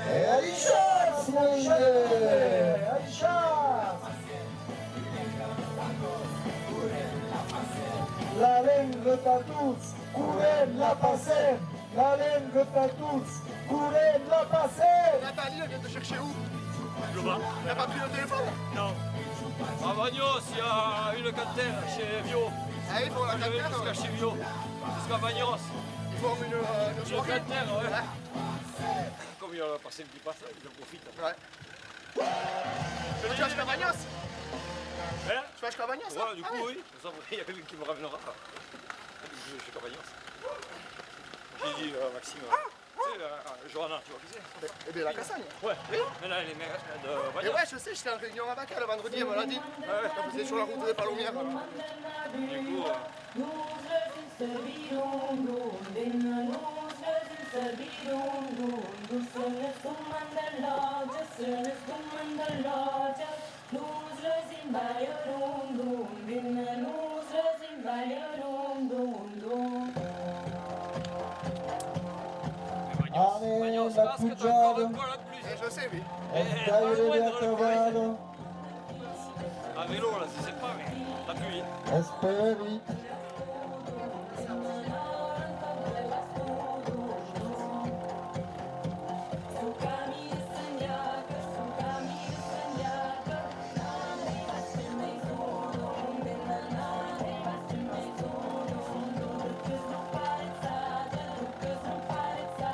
E Aisha! Aisha! La langue à tous, courez la passer! La langue à tous, courez la passer! Nathalie, elle vient de chercher où? Je vois. Elle n'a pas pris le téléphone? Non. À Bagnos, il y a une cantine chez Vio. Ah, il faut la Je vais cantine, jusqu'à ouais. chez Vio. Jusqu'à Bagnos. Il faut une Le soirée. cantine, ouais. Comme il a passé un petit passage, il en profite. Ouais. Tu vas jusqu'à Bagnos? Hein? Tu vas jusqu'à Bagnos? Ouais, du coup, Ah, oui. Ça, il y a quelqu'un qui me ramènera. Je suis à Bagnos. J'ai dit Maxime. Tu sais, Johanna, tu vois qui c'est? Eh bien, la Cassagne. Ouais. Maintenant, elle est maire de Et Bagnos. ouais, je sais, j'étais en réunion avec elle vendredi, elle me l'a dit. Quand vous étiez sur la route des Palomières. Du coup, Bagnos, la parce que t'as encore Pujada, un poil en plus. Je sais, oui. el Caire de Cavallo, À vélo, là, c'est sympa, mais t'as pu vite. Esperi,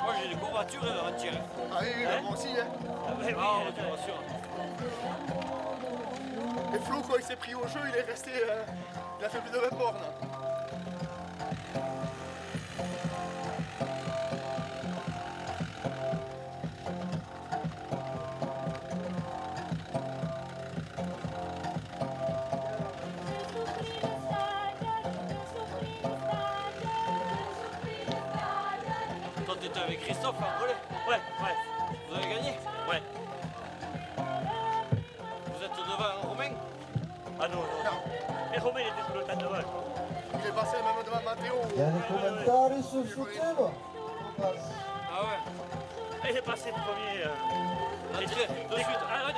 Moi, j'ai des courbatures à retirer. Ah oui, oui, moi aussi, hein. Ah, voiture. Et Flo, quand il s'est pris au jeu, il est resté. Il a fait plus de 20 bornes. Toi, t'étais avec Christophe en relais. Ouais. Vous avez gagné? Ouais. Vous êtes devant Romain? Ah non. Et Romain, il était sur le tas devant. Il est passé même devant Matteo. Il y a des commentaires sur YouTube. On passe. Ah ouais. Il est passé premier. Ah, Et- tiens, de suite. Ah, ouais,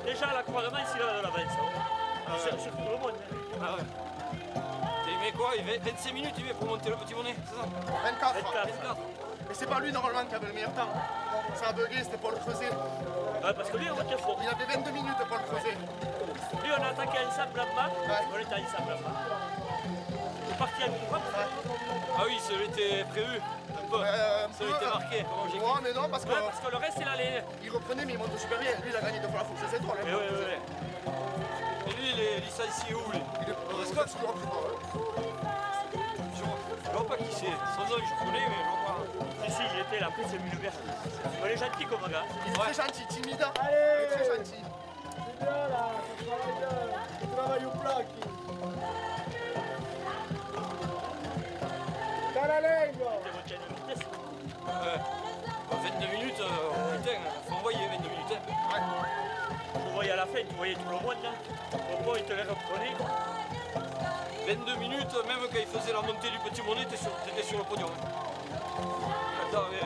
déjà, à la Croix-de-Main, il va de l'avance. Sur tout le monde. Ah ouais. Il met quoi? Il met 25 minutes, il met pour monter le petit bonnet, c'est ça? 24. 24. Mais c'est pas lui normalement qui avait le meilleur temps. Ça a bugué, c'était Paul Creuset. Ouais, parce que lui, on était fort. Il avait 22 minutes, Paul Creuset. Lui, on a attaqué ensemble en bas. On était ensemble en bas. Il est parti à droite. Ah oui, ça était prévu. Un peu. Un Ça peu, a été marqué comme objectif. Ouais, mais non, parce que Ouais, parce que le reste, il allait. il reprenait, mais il monte super bien. Lui, il a gagné deux fois la fourche, c'est drôle. Mais ouais. Et lui, il est licencié où lui? Il est au Scott, je crois. Je vois pas qui c'est. Son nom, je connais, mais je vois pas. Si, j'y étais là. Après, c'est une merde. Il est gentil comme gars. Il est très gentil, timide. Allez. Il est très gentil. C'est bien là, ça travaille bien. Ça travaille au plat qui. Dans la lingua. C'est votre chaîne de vitesse. Ouais. 22 minutes, putain, faut envoyer 22 minutes. Hein. Vous voyez à la fin, tu voyais tout le monde. Au point, il te les reprenait. 22 minutes, même quand il faisait la montée du petit bonnet, t'étais sur le podium. Attends, mais,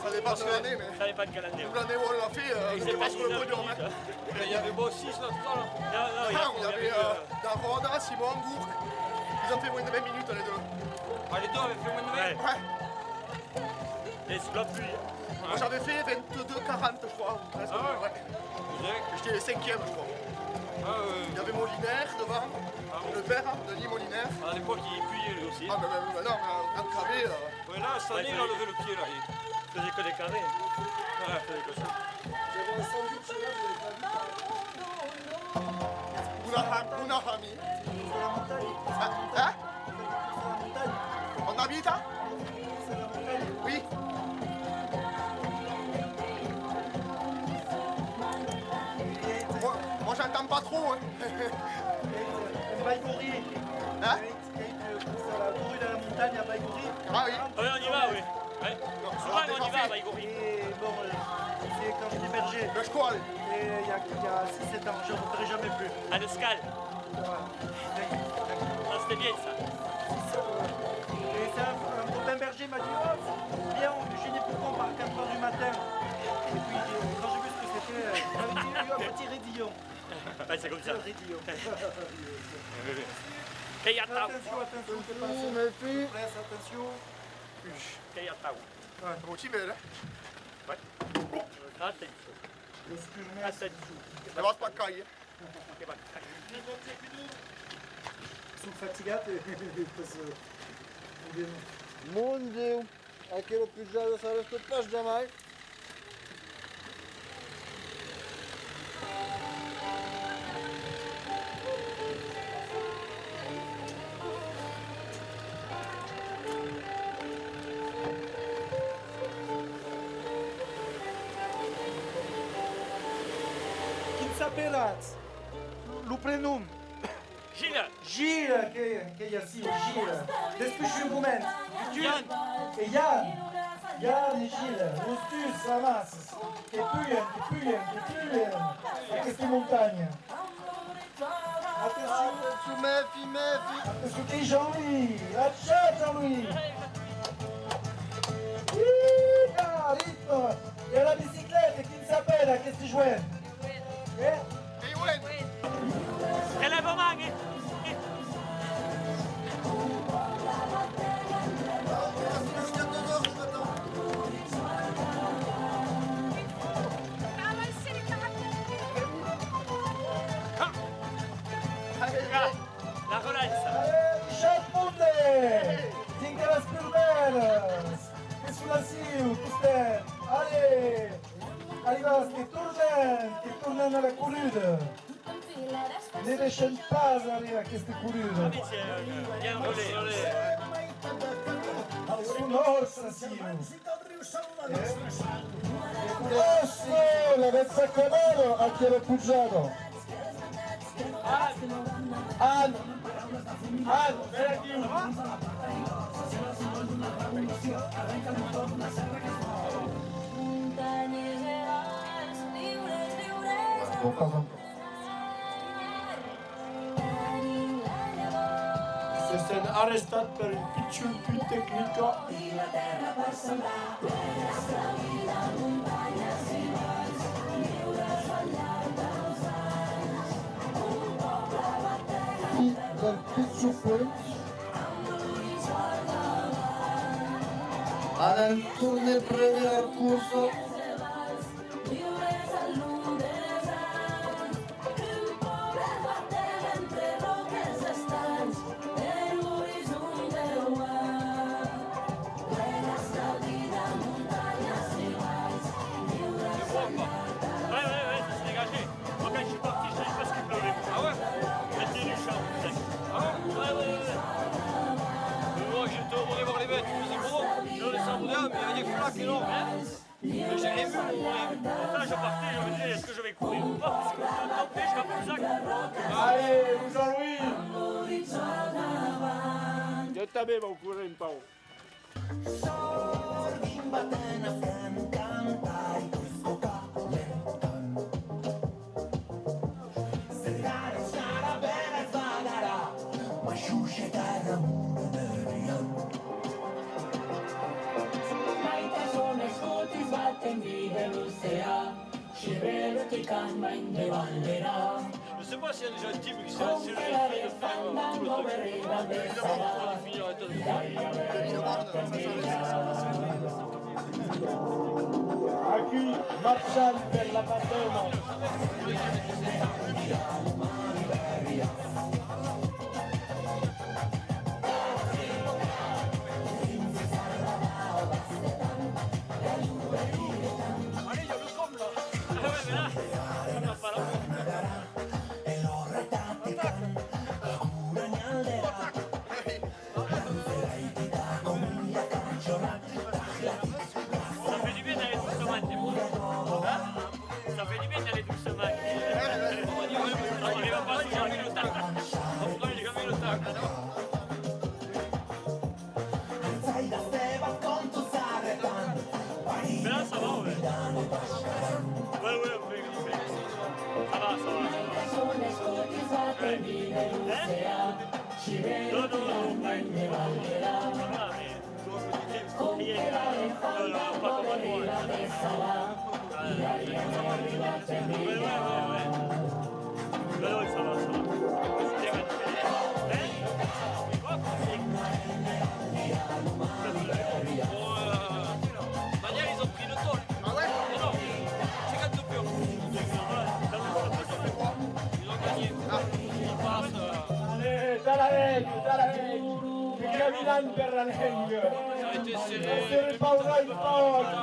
Ça dépend de l'année, mais. Ça dépend de quelle année. Toute l'année où on l'a fait, Il c'était s'est pas pas sur dit le 9 podium. minutes. Hein. il y avait beau 6 là, tout ça là. Non, Il y avait Daroda, Simon Angour. Ils ont fait moins de 20 minutes les deux. Ah, les deux avaient fait moins de 20. Ouais. Ouais. Et sous la pluie. Moi j'avais fait 22-40 je crois. Presque, Ah ouais. ouais. Vous savez? J'étais le 5e je crois. Ah, Il y avait Molinaire devant. Le père, Denis Molinaire. à l'époque, il puyait lui aussi. Ah mais non, mais en cravé. Ouais, là, cette année, il a levé le pied là. Il faisait que des carrés. Ouais. Il faisait que ça. J'avais un sandwich là, vous avez pas vu. Unahami. C'est la montagne. Hein? C'est la montagne. On habite hein? C'est la montagne. Oui. Moi j'entends pas trop. Hein. Baïgori. Hein? C'est la courue de la montagne à Baïgori. Ah oui. Ouais, on y va, oui. Ouais. Souvent, on y va à Baïgori. Et bon, c'est quand j'étais berger. Le squal. Et il y a 6-7 ans, je ne referai jamais plus. À l'escale. Ah, c'était bien ça. Et c'est un copain berger m'a dit oh, viens, on déjeunait pour qu'on part à 4h du matin. Et puis quand j'ai vu ce que c'était, j'avais eu un petit raidillon. Ouais, c'est comme ça. Un raidillon. Kayatao. Attention, attention, c'est pas ça. Presse, attention. Kayatao. T'es motivé là? Attention. Attention. Ça va pas cailler. Sono fatigate Mon Dio, aquilo pigiado sarà stoppato già mai. Chi saperat? Lu plenum. Gilles. Gilles, che e assim, Gilles. Despre și un moment. Ian. E Ian. Ian e Gilles. Non stus, ramas. Che puien. E queste montagne. Attention, Méfie. attention che Jean-Louis. Ciao Jean-Louis. Ritmo. E la bicicletta, chi sapeva che si jouait? Eh? Et ouais. Relève aux mains. La relance. Michel Munde! Dingue las perderas! Que sulla siu, Cousteau! Allez! Arrivas, che tornen alla corrida! Ne déchaîne pas arriba queste curioso. Il y a un relais. Forza, Simo. Rosso, la vezza Camaro, a chi era appoggiato. Anne, viens aquí. Se estan arrestat per un pitjor tècnica. I del Pizzuppet. Ad prende al corso. Ouais, ça s'est dégagé. Moi, quand je suis parti, je savais pas ce qu'il pleuvait. Ah ouais? C'était du champ, putain. Ah ouais? Moi, j'étais au voir les bêtes, il faisait beau. Je les savourais, mais il y avait des flaques énormes. Mais j'ai les vu, Là, je partais, je me disais, est-ce que je vais courir ou pas? Parce que tant pis, je serai plus sac. Allez, Jean-Louis. Jo també vau córrer en Pau. Je sais pas s'il y a déjà un type qui s'est lancé le fait de faire tout le truc. Évidemment, pour finir avec Aquí marcian per la Padrona. Allez, il y a le com là. Ah ouais, mais là, ça va pas là. Ça fait du bien d'aller doucement, t'es bon. Ça fait du bien d'aller doucement. Il va pas si j'ai envie le tac. Pourtant, il a jamais le tac. Mais là, ça va, ouais. Ouais, un peu grippé. Ça va. Non, ça va, mais... pas comme moi. Ouais. Mais non, ça va. C'est bien. Daniel, ils ont pris le tôle. Ah ouais? Non, 52 pions. Ils ont gagné. Ils passent. Allez, dalla legge. Che camminando per la legge. Ça a été serré. Essere paura in paura.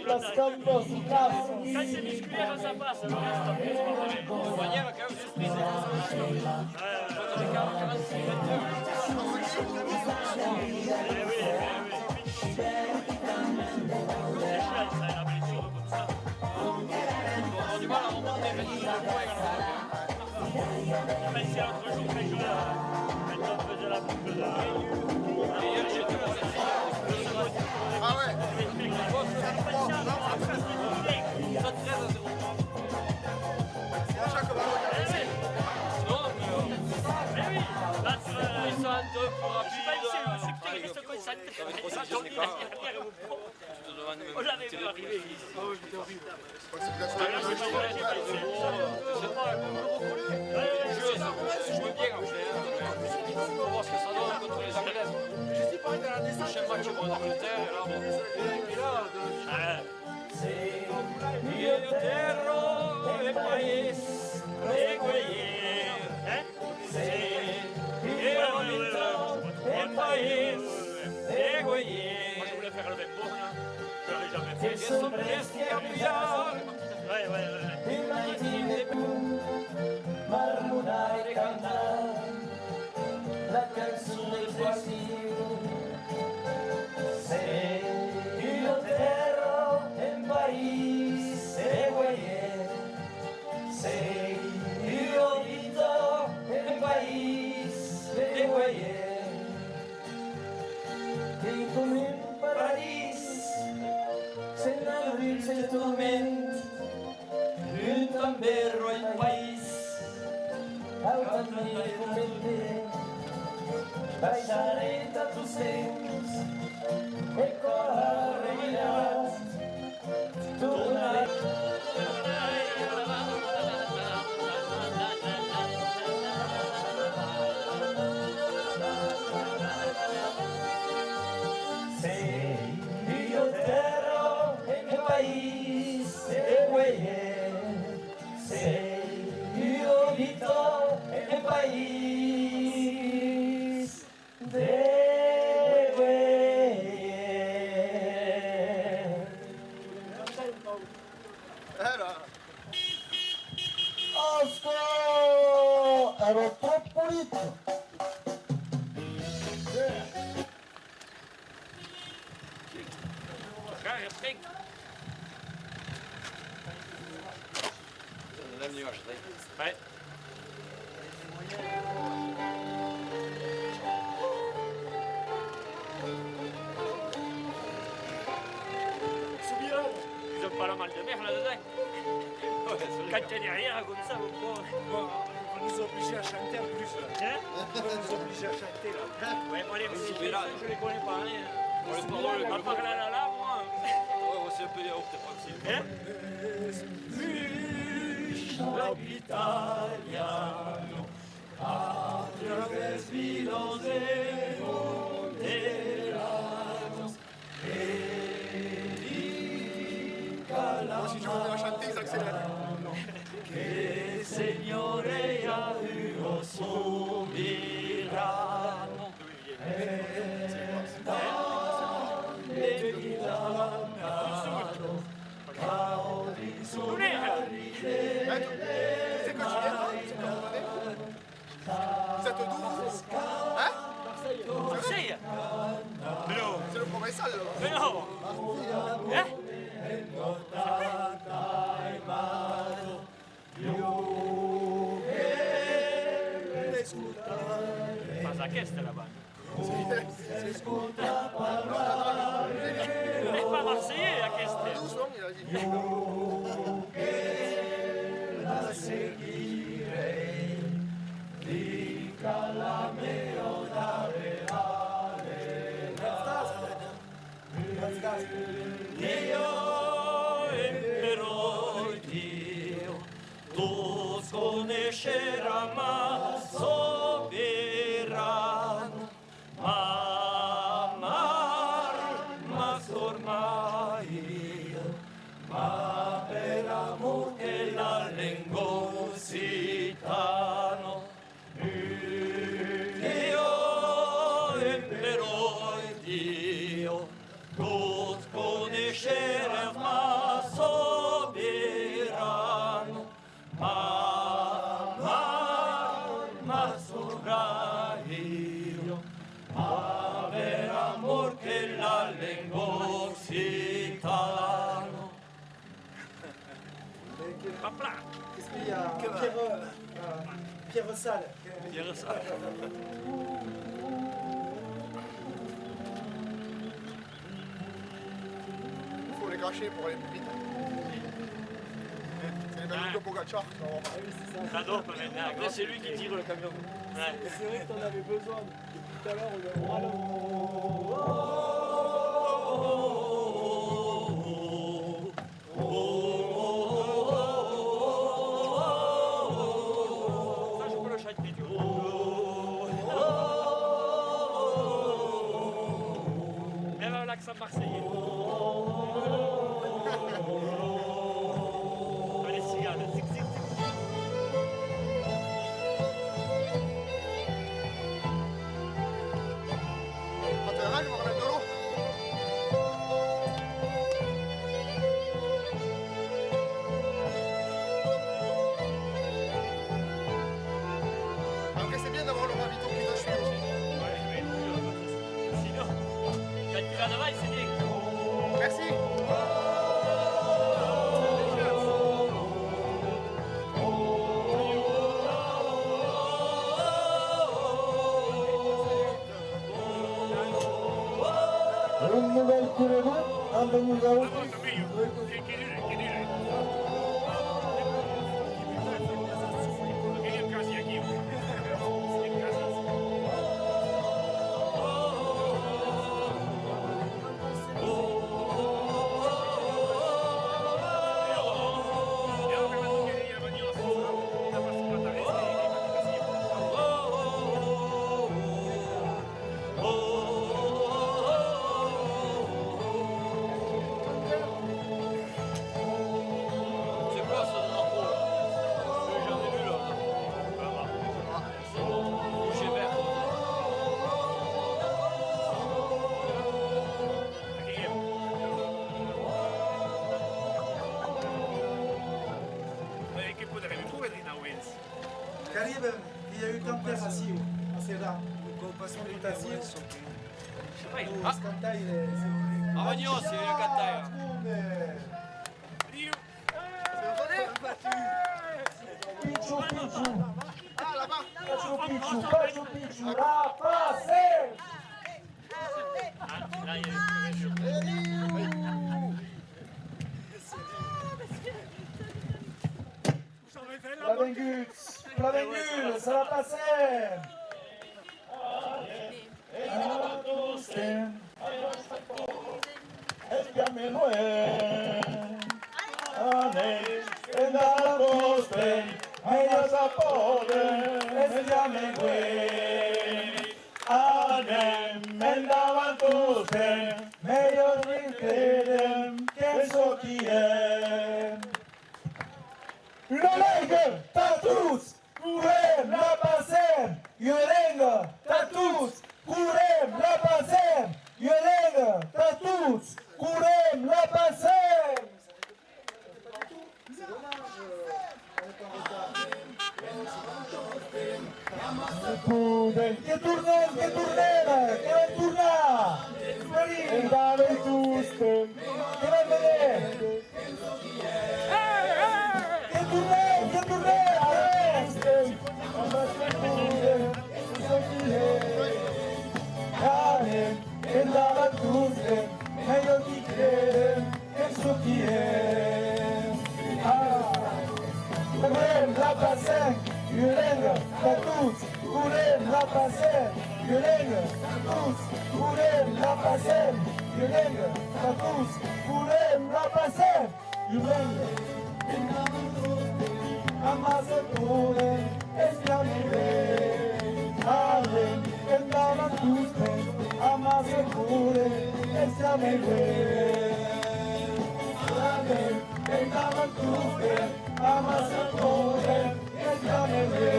La scambo sul cazzo. Quand c'est musculaire, ça passe. Le reste, après, c'est pas pareil. De manière, quand même, c'est pris. On a du mal à remonter 22 points. Même si l'autre jour, quand on faisait la boucle de... Hier, j'ai vu la fille. Ah ouais. Ça 13 à 0. C'est à chaque ballon. Non, mais oui, là, ils sont un peu plus rapides. Je suis pas ici, je suis peut-être concentré. On l'avait vu arriver. Je joue bien en fait. On va voir ce que ça donne contre les Anglaises. Le prochain match au Angleterre, et là, bon. Io terro e paese e guerriere, io vinto e paese e guerriere. Moi je voulais faire le même mot, je l'avais jamais fait. Et son presque à brillar. Ouais. mi fumetti, baixaré de tus dents, e correràs, tornaré. Sei io terro e mio país de güeye, sei io vito e mio país de güeye. Asco! Ero troppo pulito! Ouais. Ils ont pas la mal de mer là-dedans. Quand t'es derrière comme ça, vous pouvez. On va nous obliger à chanter en plus là. Hein? On va nous obliger à chanter là. Ouais, moi les musiques, je les connais pas. Hein. À part la la, moi. Ouais, c'est un peu des hautes, hein? L'italiano attraverso vilos e moderanos Moi, si je venais à chanter, ils accélèrent. che Signore aiuto sovrano Vous êtes d'où, vous? Hein? Marseille? Mais non! C'est le provençal, là. Mais non! Hein? Pas à qu'est-ce là-bas? Mais pas marseillais à qu'est-ce? Doucement, il a dit. Dio però Dio tu sconoscerà ma sovrano ma ormai ma per amor che la lingua citano Dio però Dio tu sconoscerà ma sovrano ma sovrano ma per amor che la lingua citano. Hop là! Qu'est-ce qu'il y a Pierre Salle. Dire ça. Il faut les cracher pour aller plus vite. C'est les mêmes que Pogacar. Ça dope maintenant. Après, c'est lui qui tire le camion. Ouais. C'est vrai qu'on avait besoin. Depuis tout à l'heure, on râle. Ça, je peux le chanter, tu vois. Même avec l'accent marseillais. Allez, cigale, zig zig zig. Quand t'es là, je vais remettre de l'eau. Après, c'est bien d'avoir le ravito qui te suit aussi. Ouais, mais sinon, quand tu vas là-bas, c'est bien. Merci. Une nouvelle couleur, un peu nous avons y a eu tanta así, así là. Tout así. Ah, Scanta il est. Avagno, c'est le cantaire. Pichu, pichu. Ah, là-bas. Pachu, pichu, pachu, pichu. La passe. Là, il y a Flavengus, ça va passer. Yolenga, tatus, kurem, la pasem. Yolenga, tatus, kurem, la pasem. Yolenga, tatus, kurem, la pasem. Que turnen, que ven turnar. Endave tusten, que ven venir. Que turnen, arresten. Karen, endave tusten, meglio di credere, penso chi è. Kurem, la pasem, Yolenga, tatus, kurem, la pasem, Yolenga, tatus, kurem, la pasem, Yolenga, tatus, kurem, la pasem, Yolenga. Amazon kurem, esclamire, Alem, endavan tuste, Amazon kurem, esclamire. Alem, endavan tuste, Amazon kurem, esclamire.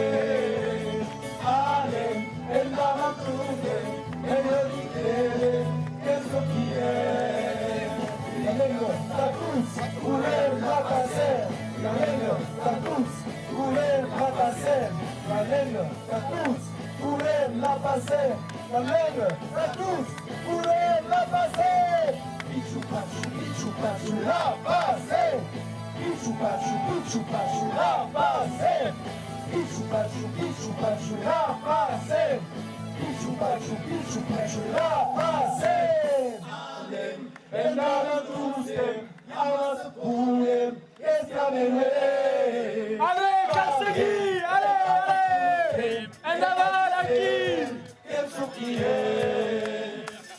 Alem, endavan tuste, meglio di credere, penso chi è. Yolenga, tatus, kurem, la pasem, Yolenga, tatus, kurem, la pasem, Yolenga, tatus, kurem, la pasem, Yolenga, tatus, kurem, la pasem. Pichu pachu, la pasem. Pichu pachu, la pasem. Pichu pachu, la pasem. Pichu pachu, la pasem. Endavan tusten, Amazon kurem, esclamire. Allez, Karsegui, allez. Endavan aquí. Penso chi è.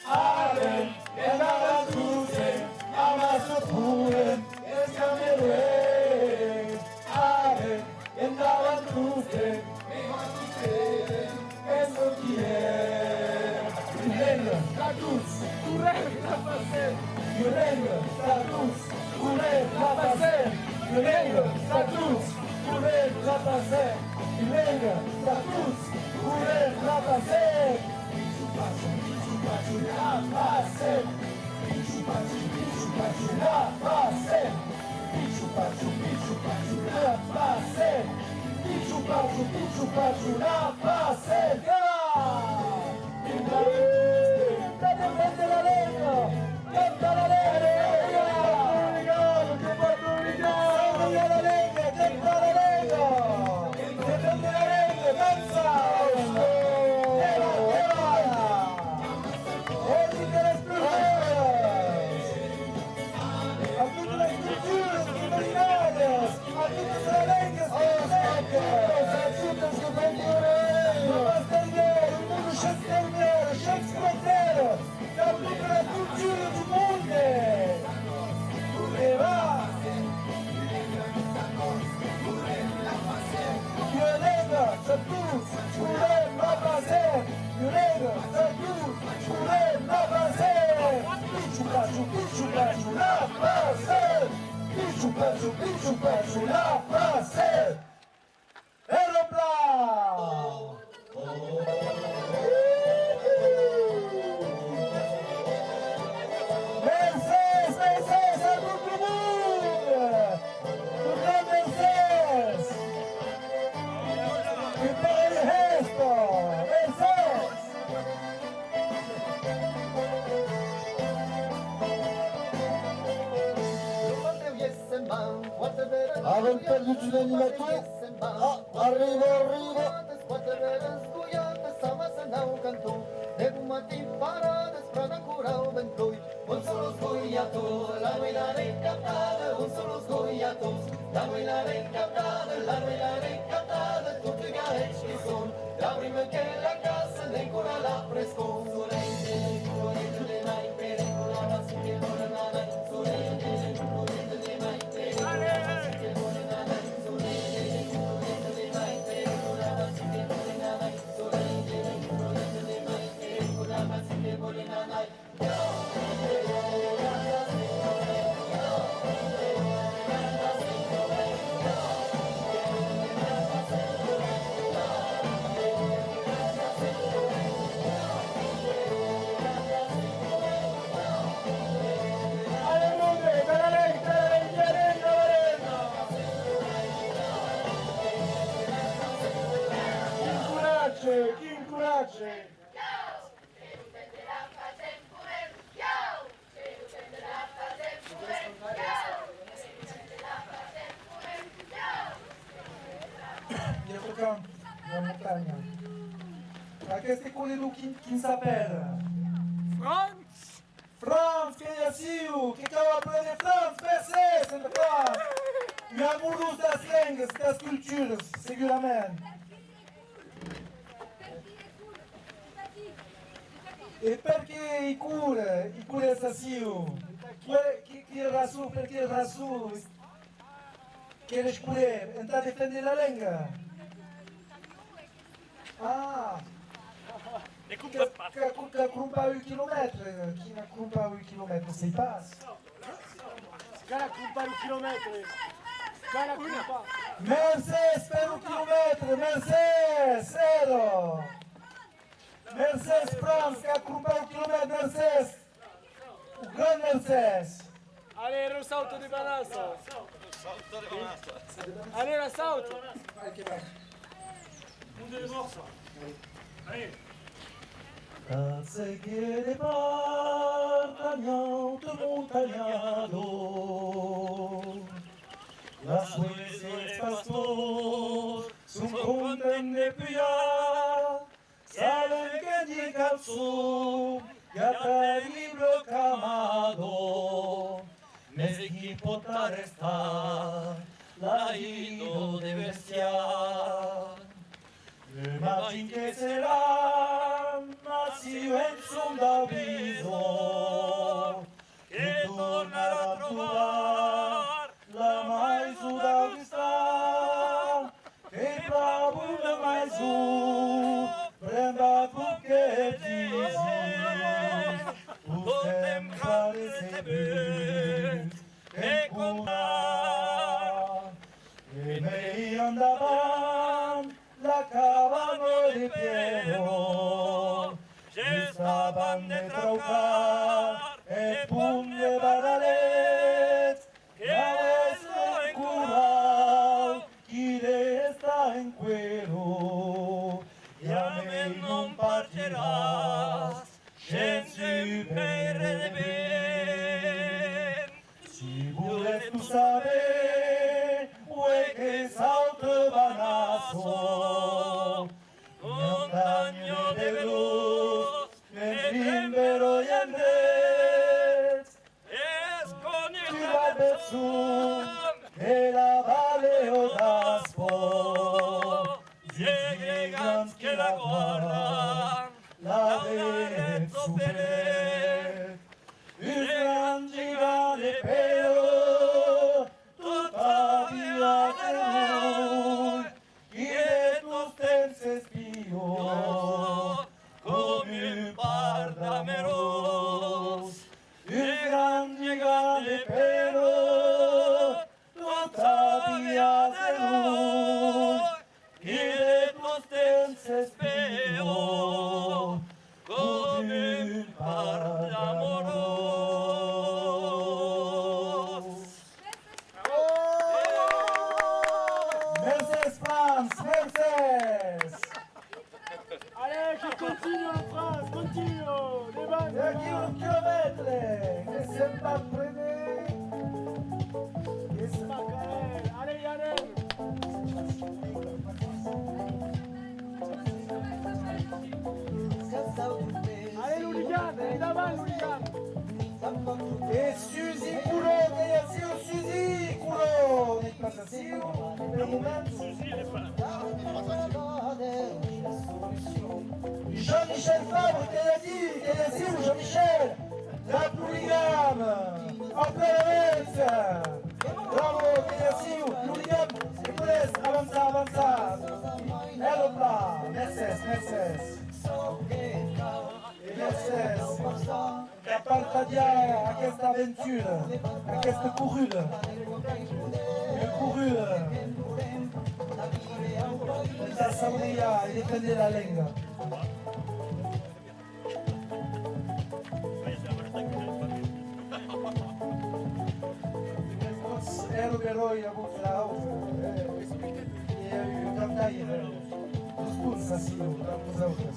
Alem, endavan tusten, Amazon kurem, esclamire. Alem, endavan tusten, penso chi è. Yolenga, tatus, kurem, la pasem. Yolenga, tatus, kurem, la pasem. Yolenga, tatus, kurem, la pasem. Yolenga, tatus, kurem, la pasem. Pichu pachu, la pasem. Pichu pachu, la pasem. Pichu pachu, la pasem. Pichu pachu, la pasem. Canta la Lega! Canta la Lega! Canta la Lega! Canta la Lega! Danza! tutti gli animatori. Ah, arrivo. Un solo sgoiato, la vela ricattata, un solo sgoiato, la vela ricattata, la vela ricattata, tutti i garecci che sono, da prima che la cassa ne ancora la fresco, Chi incurace? Dietro campo, la montagna. Ma qu'est-ce qu'on est nous qui s'appelle Franz! France, que é assim, que acaba de aprender France, PC, c'est de France. E amouros das línguas, das culturas, seguramente. E perché i cura assassino? Que razão, per que razão? Queres escolher? Então defender a língua? Ah! Écoute, papa. Que a crumpa 8 km, qui n'a crumpa 8 km, c'est passe. Cara culpa un chilometro. Cara culpa. Mercedes per 1 km, Mercedes, zero. Mercedes France, que a crumpa 1 km, Mercedes. O grande Mercedes. Allez, le salto di banasso. Allez, le salto. On est mort, ça. Allez. Calzeghiere partagnante montagnado, las sueces pastor, sun contende pia, saben que llega el sur, ya está el libro camado, mes que importa restar, la ido de bestiar. Immagine che sarà nacido en sondaviso, che tornerà a trovar la maisuda che sta, che bravo la maisu, prenda porque dizi, tu sempre recebes, che contar, e me andaban la cabano de pieno, estaban de traucar, el pun de baralet, que a veces curado, quiere estar en cuero, ya me non partirás, sensu pere de ben, si vuelves tú saber, que salto banazo, montaño de luz, el rimbero y Andrés, Es con ciudad del sur, de la Valle Odaspo, llegan que la guardan, la de Superet, un gran gigante pero, todavía de luz, y de tus tenses píos, como un pardameros, un gran gigante pero, todavía de luz, y de tus tenses píos, como un pardameros. le moment. Jean-Michel Fabre, qu'elle a dit, Jean-Michel, la polygame, en plein bravo, qu'elle a dit, polygame, avanza, Europa, Mercedes, que partagia aquesta aventura, aquesta corrida, de saborear i defender la llengua. Ero heroi avut la i cantaire, dos punts així, amb vosaltres.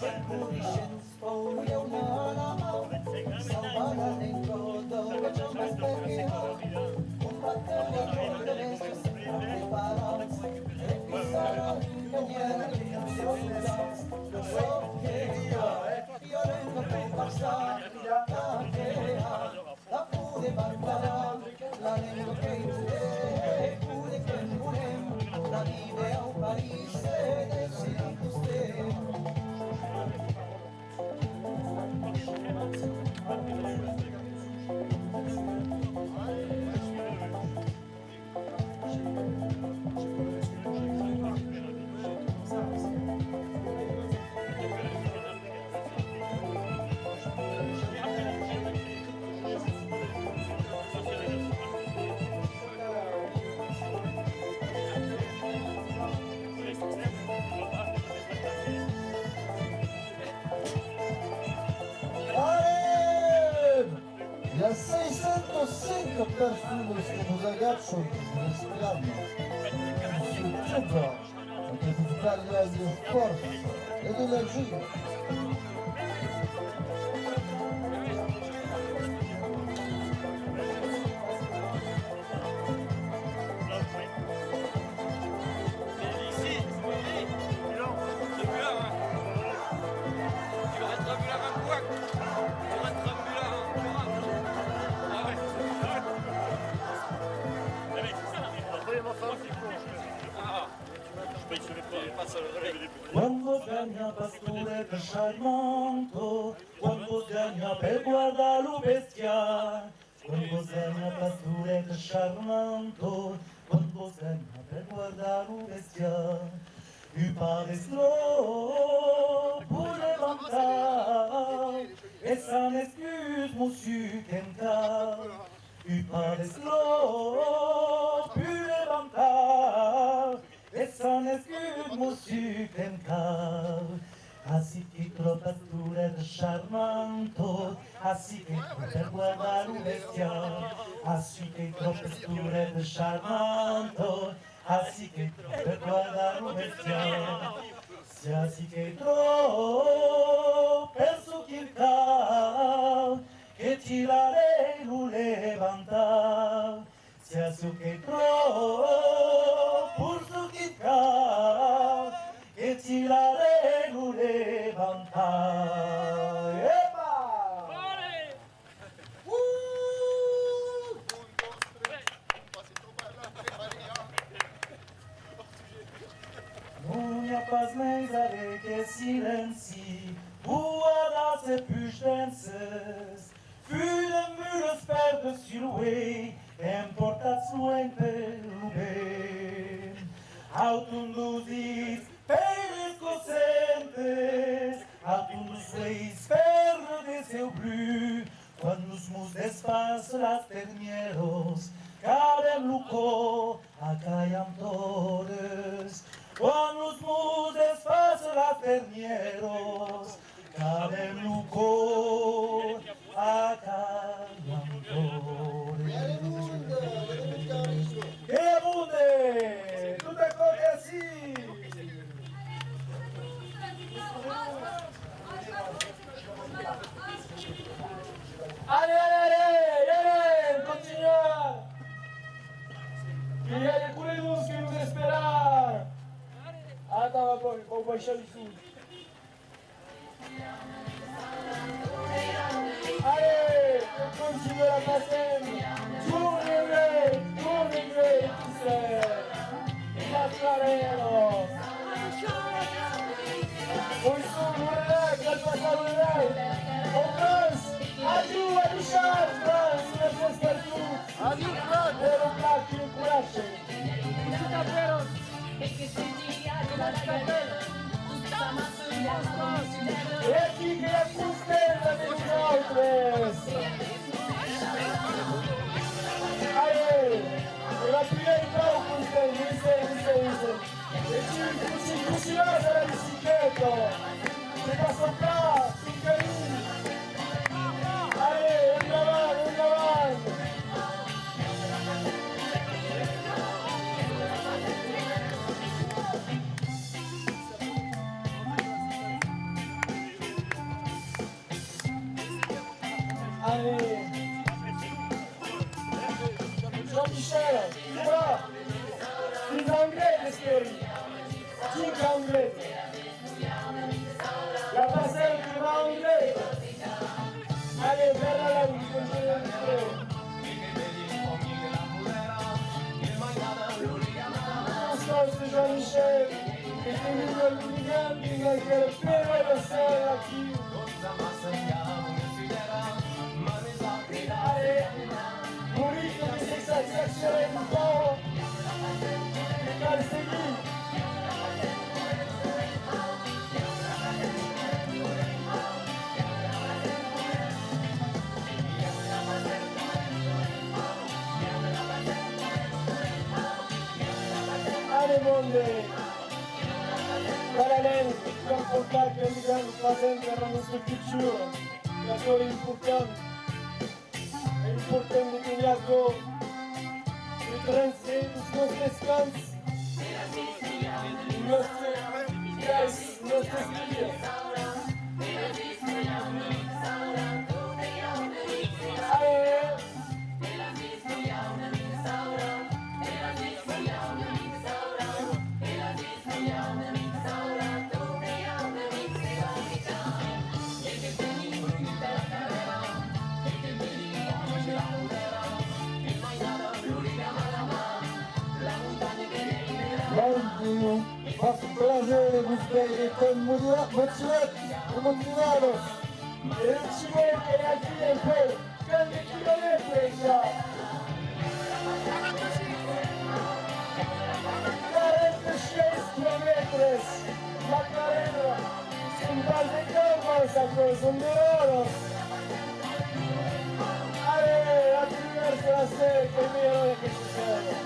Hi ha 605 persones que nos agacham respirando. Super, anche di Italia di forza ed energia. Quando gagna pastore per charmanto, quando gagna per guardare lo bestia, quando gagna pastore per charmanto, quando gagna per guardare lo bestia, tu pares lo pour levantar, et sans excuse monsieur Kenka, tu pares lo pour levantar, et sans excuse monsieur Kenka. Así que pasture de charmanto, así que per guardar un bestial, así que pasture de charmanto, así que per guardar un bestial, si así que penso que tiraré lo levantar, si así que por su que tiraré lo levantar. ¡Epa! Non a pas mais avec que silenci, boada se puștenses, fühle mühles perde sur-way, importați luente lubem. Autunduzis peles cocentes, autunduzis perde seu blu, quando nos mus desfaz las ternieros, cadem luco, acaiam todes, quando nos mus desfaz las ternieros, cadem luco, acaiam todes. Que abunde! Tutte cose assim! Allez, continua! Il y a des couleurs qui nous espèrent! Attends, on va chercher ici. Allez, continue la passer! Tournez-le, tu sais! Carareros. Uysun, Nurelak, Alpasar Nurelak. En France, adieu à Richard, France, merci partout. Adieu, Fran! Vero Black, il courage. E aqui que é a costela de nosaltres. Aê, la prière prou costel, listen. E ci cucinate la bicicletta. Si passa qua, fincarini. Aê, andiamo. Allez, Jean-Michel, voilà, les Anglais, l'esprit, 5 Anglais, la passerelle qui va anglais, allez, vers la langue, continuez à l'esprit. Constance Jean-Michel, et c'est le hooligan qui va faire le père de sel aquí. Burrito di sensazione un po' calzini. Allez monde, parallèle, comme contact, les gars, présents dans notre culture, la chose importante. É importante que ele agora transcende os nossos descansos, nossas dias. Aê! Baldino, fatto piacere queste con motivados. E non ci vuole che la gente grande chilometri già. 46 chilometri, la carrera, un par de campos, son de oro. Allez, a attraverso la sede, che è meglio che ci sono.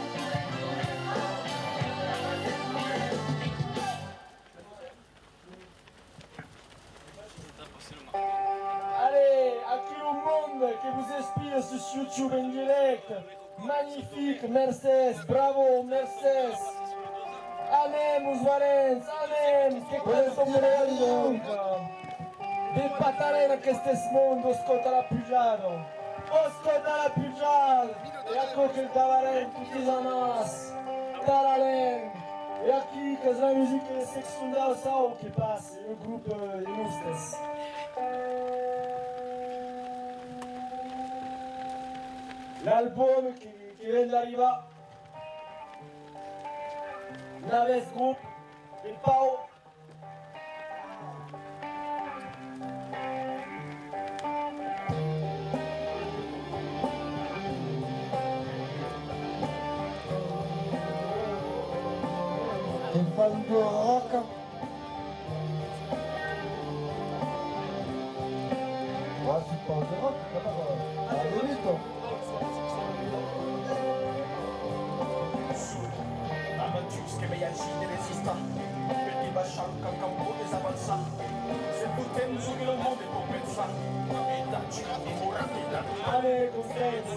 Allez, à tout le monde qui vous inspire sur YouTube en direct. Magnifique, Mercedes, bravo, Mercedes. Anem, Valens, anem, che questo mondo. De patarena che este mondo, ascolta la pigiado. Ascolta la pigiado. E ecco che il Davaren, tutti za nas. Taralen. E aqui, que la musique de Sexundal Sao qui passe, le groupe Illustres. L'album qui vient d'arriver, Naves Group, il Pau. Che fanno rock. Ah, si parle de rock, ah, bonito. Amateurs che mi agite resista, perché basciamo un campo che s'avanza. Se tu tens su che non muove può pensare, e dacci la dimora che la Allez, Constance.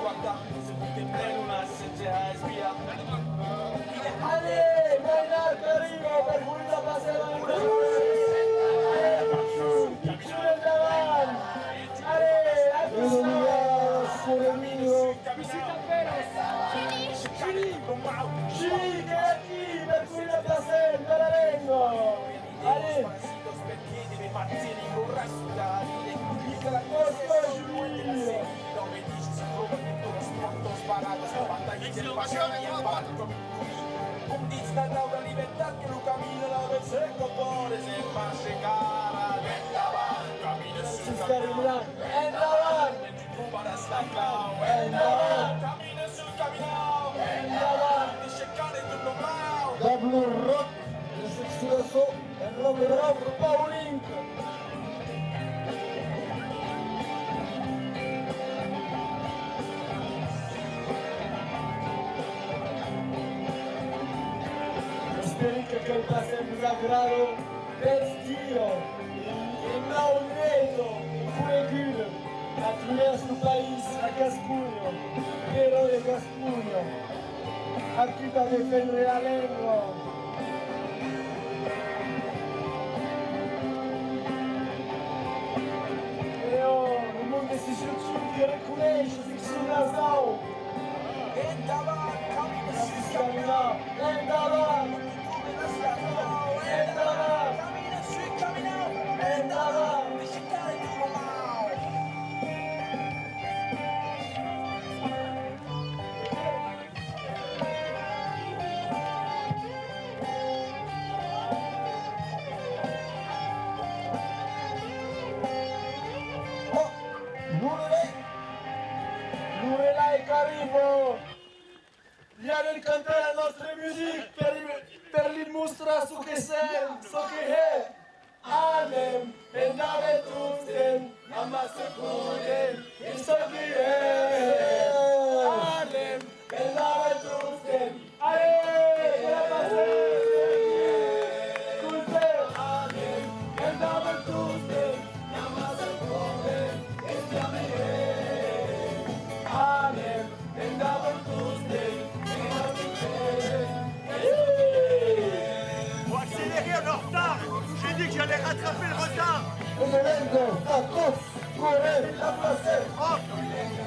guarda, se tu te prendi una SGA spia. Allez, Maynard arriva per pulire la passerella. Più in davanti. Allez, Sur le mino. Sì, che è qui per pulire la passerella, la vengo. Allez, Costo Giulio. la nuova libertà che lo cammino la verso il copore se passe cara cammina su Karimlan, en avant, para staccar en avant, cammina su cammino en avant. di cercare tutto mal Double rock, le successo, e rock rock, Pauling, Sperică că-l pasem zagrado, vestido, em Nauneto, Cueguino, a través do país, a Cascunho, pero de Cascunho, aqui para defender a língua. Eu, no mundo desses jutsu que reconheço, fico razão. Caminhar, endavar, endavar, endavar. Lurelai Carimo, viene a cantare la nostra musica per dimostrare su che sei, so che è. Anem, e dave tutten, ammazza cuore, e so che è. Anem, e dave tutten, e la passare. Culte, anem, e dave tutten, ammazza cuore, e stiamo Anem, and double Tuesday, Faut accélérer, on est en retard. J'ai dit que j'allais rattraper le retard. Venendo, a todos, correr, la placer.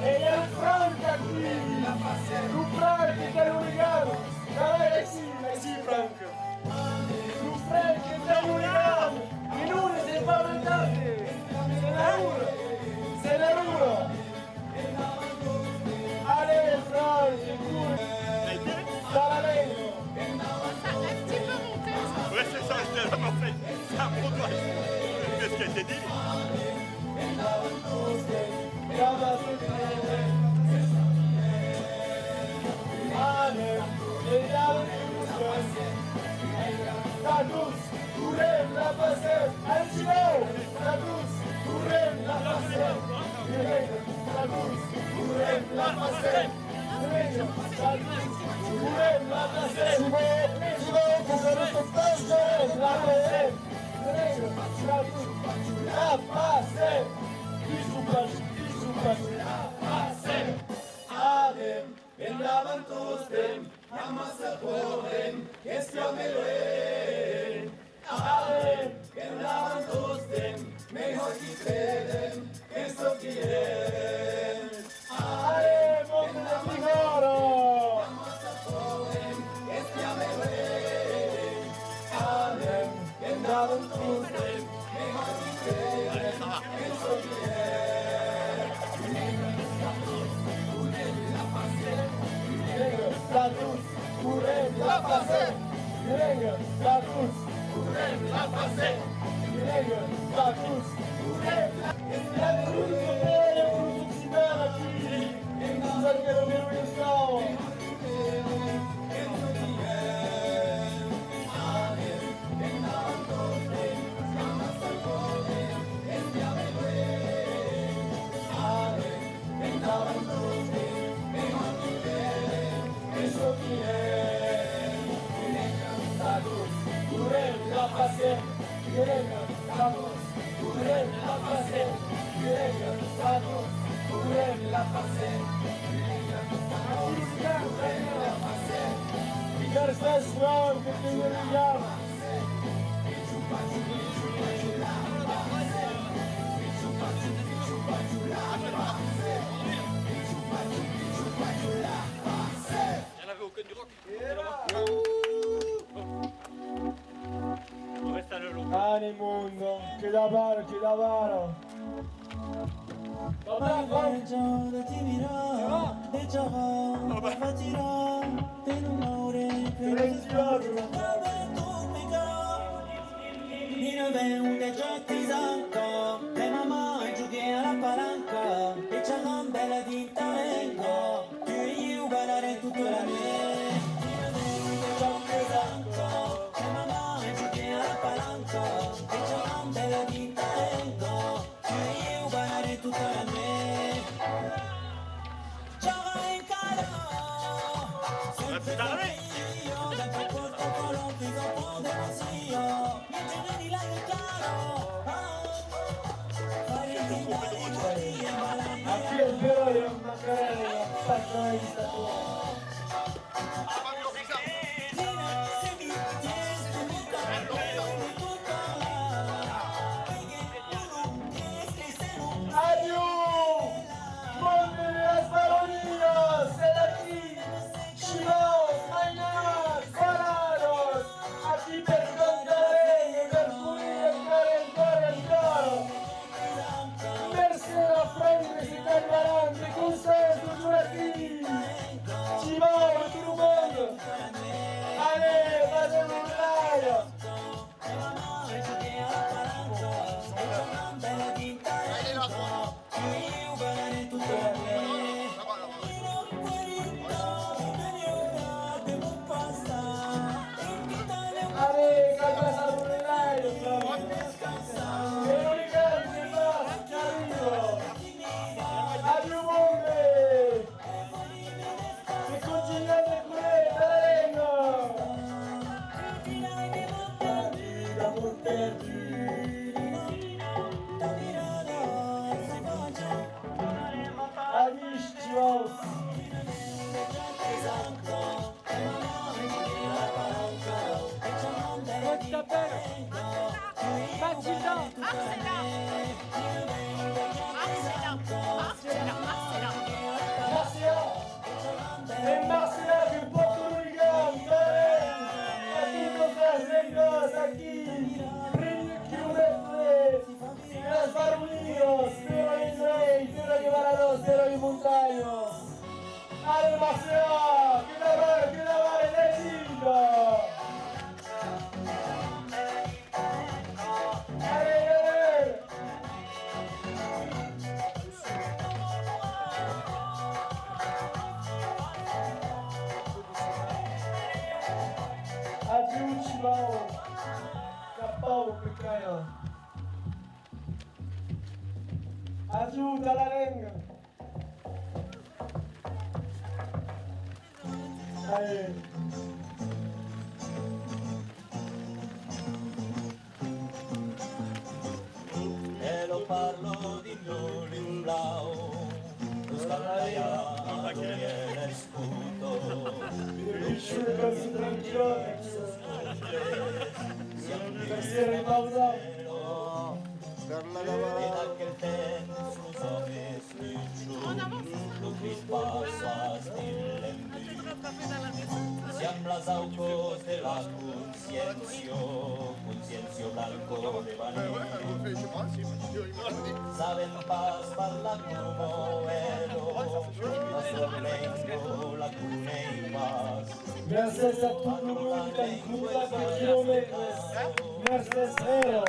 e il Franca qui, tu Franca che è unicato, dai, sì, Franca. Tu Franca che è unicato, in uno si fa avanzare, se ne uno. Allez, Franca, sta la legno. Ça a un petit peu monté. Ouais, c'est ça, je te l'ai fait. C'est un bon doigt. Qu'est-ce qui a été dit? Tadus, kurem la passer, Alcino, Tadus, kurem la passer, Tadus, kurem la passer, Tadus, kurem la passer, Sibo, pokażę to w taście. la passer, Tadus, la passer, Isupas, la passer, Adem, en la ventustem, Yamasa Poden, Estiameloen, Adem, en la ventustem, mejor que creden, esto quieren. Adem, monte de Figaro, Yamasa Poden, Estiameloen, Adem, en la ventustem, mejor que creden, esto quieren. Tadus, kurem la passer, Tadus, kurem la passer, Tadus, kurem la passer. É tudo que eu tenho, é tudo que se dá aqui. Não sabe que eu viro isso. Garçom, que tem ligado. Il y en avait aucun du rock. On reste à le long. Animundo, che da varo, che da varo. Vabbè, Aquí el vero è una carriera, stacca di statura. Adiós, monte de las baronías, el aquí, chivaos, mainas, parados, aquí per cantare, per pulire il coro. Merci la frente, si tagliaran, des conseils toujours aquí. Chivaos, tout le monde. Allez, vas-y, mon Allez, calma esa burlario, que no le cambie más, que arriba. Adiós, hombre. Que continuate pure, Tarengo. Amor perdu. Adiós, chivos. En Marcela, que Puerto Rico, aquí cosas ricas, aquí, kilómetros, las barunios, pero el rey, pero que baratos, pero que montaños. Allez Marcela, que la vale de lindo. Allez, allez. Adiós, chivao. Capao, pecayo. Adiós, Talarenga. Allez. E lo parlo di Nolin Blau, lo scappaia e sputo, Riuscire così tranquillo. Pensiero in pausa. e da che tempo so che slicciu, lo che passa stille in siamo las autos de la conciencia blanco de vanilla. Saben paz parla como velo, la sorlengo la cune y paz. Gracias a tout le monde qui a incluso per kilómetros. Gracias, Vero.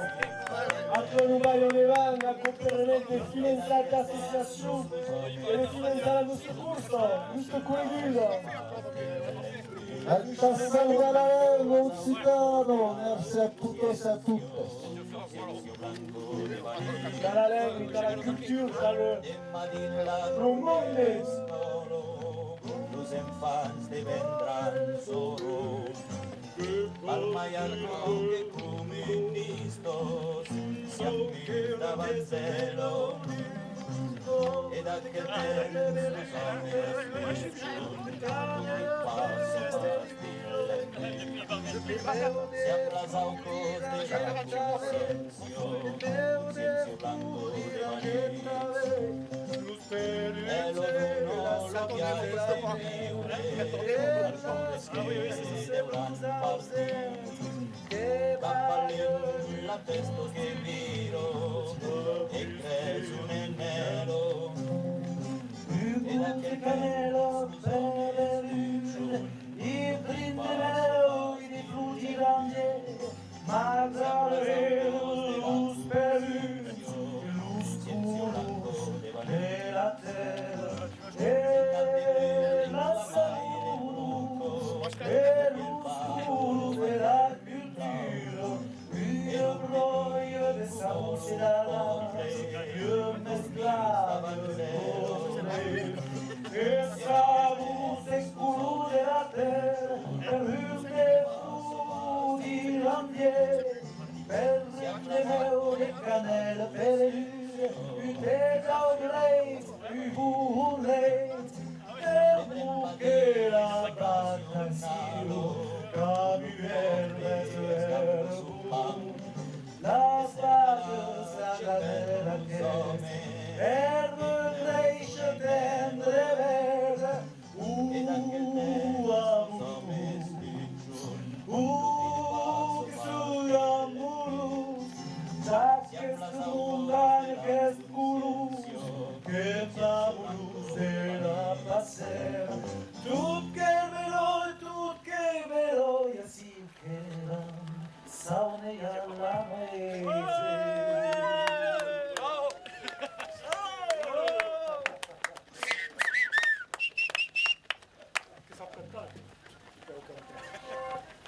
A toi, nous voyons les vannes, a comprendere che finanziate associazione e le finanziare nostro corso, giusto quello. Altação Galarengo, Occitano, merci à tous et à toutes. Dans la langue, dans la culture, dans le monde. Los enfants de vendrán solo, palma y algo que comunistas se ambientaban celo, e da que tens los homes se aplazao cos de la conciencia blanco de vanilla. El uno lo que hay de la testo che viro e credo un enero cannella per le lune, il brindemelo di frutti grandi, malgrado luz perus, luz curus de la terra, e la salud, e luz curus de la cultura, une broye de sausera, une mezclada de esclavos escuros de la terra, perus de frutti grandi, per remeo de cannella, per le lune, ute d'augreit, uburreit, per buche la braccia in silo, camuel verso la spade sagrada che per reiche tendre verde, Qu'est-ce montagne, qu'est-ce coulous, qu'est-ce amoureux, c'est la passère. Tout que vélo, y así queda, saune y a la mese.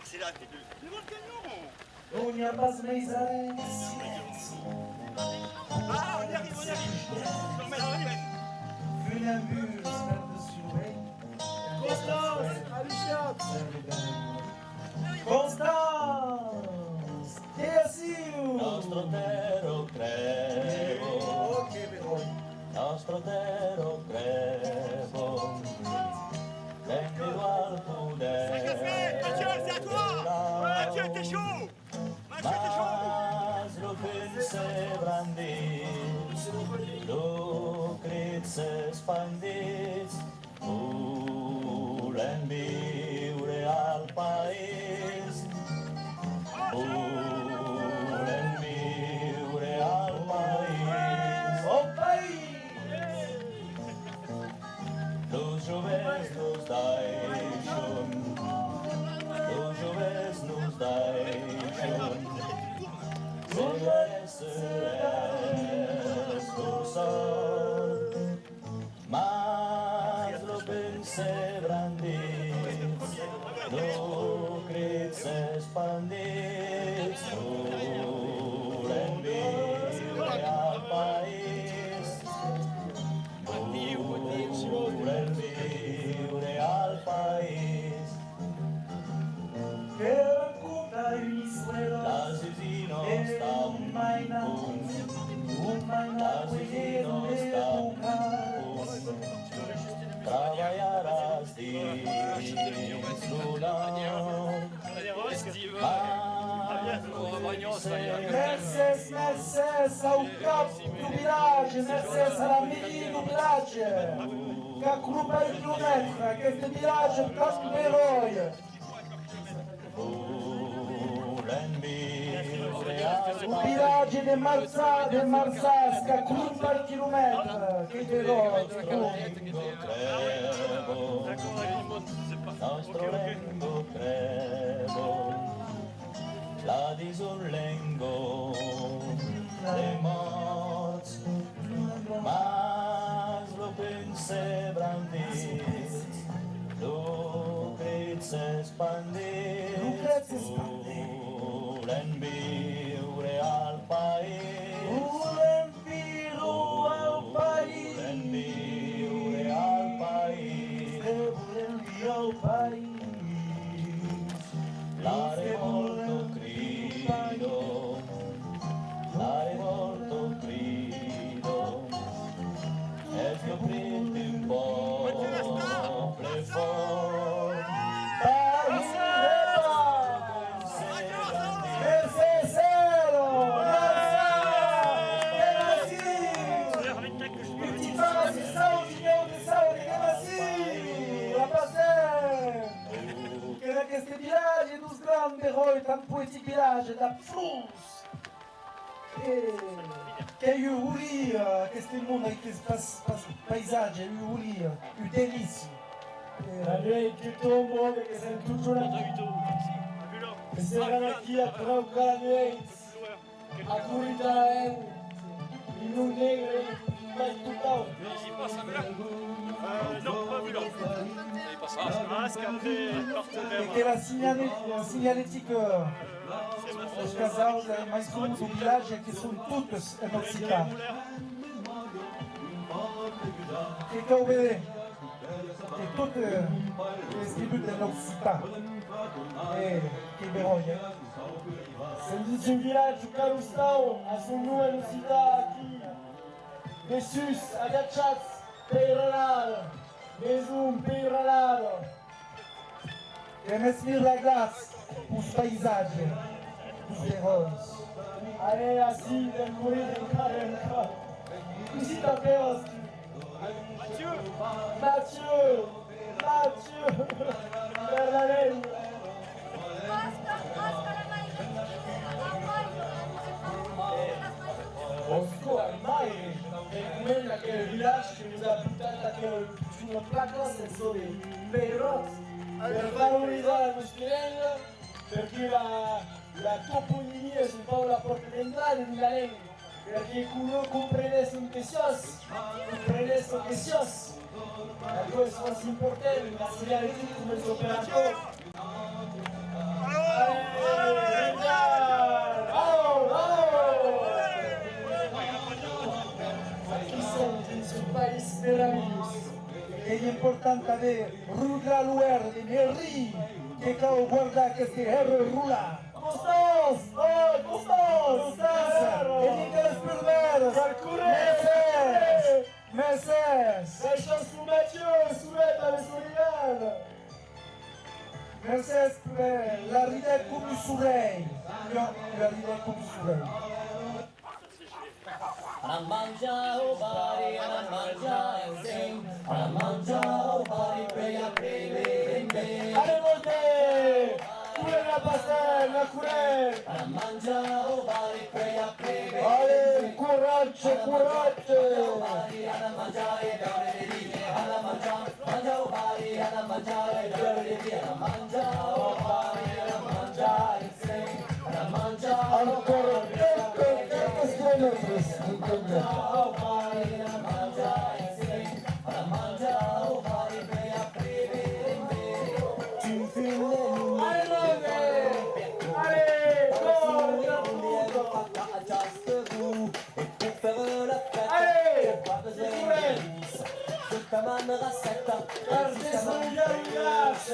C'est là, t'es deux. C'est moi le gagnant. On n'y a pas de silence. Ah, on y arrive, on y arrive. Je remets la peine. Funambule, par-dessus Constance, Alicia. Constance, Tesiu. Nostro tero crevo, Ok, però. nostro tero crevo, vengo al potere. Mathieu, c'est à toi. Mathieu, t'es chaud. Mathieu, t'es chaud. Mas lo pense brandis, lo critse spandis, volen viure al país, volen viure al país. Au pays. Los joves nos deixen, los joves nos deixen, seràs cursor, mas lo pense brandits, lo crits expandits, volem viure al país, volem viure al país. Que racconta un'Israela L'asesino e sta un mainato l'asesino sta Traballaràs dins l'honor, Mercès ao cap do village, Mercès à la mairie du village, qu'à couper un kilomètre, que ce village presque d'héroïs. volem viure al Un village de Marsas, qu'à couper un kilomètre, que d'héroïs. nostro lengo crevo, la disullengo de morts, mas lo pense brandits, lo crits expandits, volem viure al país, Volem viure al país, volem viure al país, volem viure al país. la revolto grido, la revolto grido, es lo prende un poble fort, Paris, Mercès, Petit Paris, Saudinho de Saudi, la passée. Que era este village dos grandes heróis, tan poético village da France. che è uli, questo mondo, questo paesaggio, è uli, è bellissimo. La nuit qui tombe, que c'est toujours la E se erano aqui a trocar la nuit, a curita in un negro, vai tutto. Ici, pas ça, là non, pas vu là. Il passe à ce qu'après partent Perché la signalética dos casais mais comuns do village é que são todos em Occitano. Que eu vejo que tudo é escrito em Occitano. Que vergonha. C'est un village où Carustao a son nom à nos cités aqui. Jesus, agachats, peiralado. Mesum, peiralado. É mesmo ragazzi, os paisagens, os heróis. Allez, assis, del mourir de Karenka. Ici, ta péos. Mathieu. Bernadette. Oscar mai, même aquel village qui nous a portat une placa sur les Peyrots per valorizzare la nostra perché la toponimia è un po' la porta d'entrata di una lingua perché uno comprendesse un questios la cosa è importante la segnaletica come il suo operatore un país meraviglioso. É importante ver Rudra Luer de Merri, que cao guarda que este herro rula. Constance! Oh, Constance! Nicolas Pulver, Mercedes, La chance pour Mathieu, soulève avec son rival! Mercedes, la ride come soleil. Non, la ride come soleil. Aramanja, oh body, Aramanja, and sing. Aramanja, oh body, pray, pray, pray. Allez, montez! Coulez la passerelle, la coulez! Aramanja, oh body, pray, pray. Allez, courage! Aramanja, Aramanja, Manja, oh body, Aramanja, Aramanja, oh body, Aramanja, and sing. Aramanja, Ancora quelques kilomètres. oh body, Aramanja, and sing. Aramanja, oh body, pray, pray. Tu files Allez, montez! Allez, Allez, je t'amènerai à 7 ans. Gardez son village!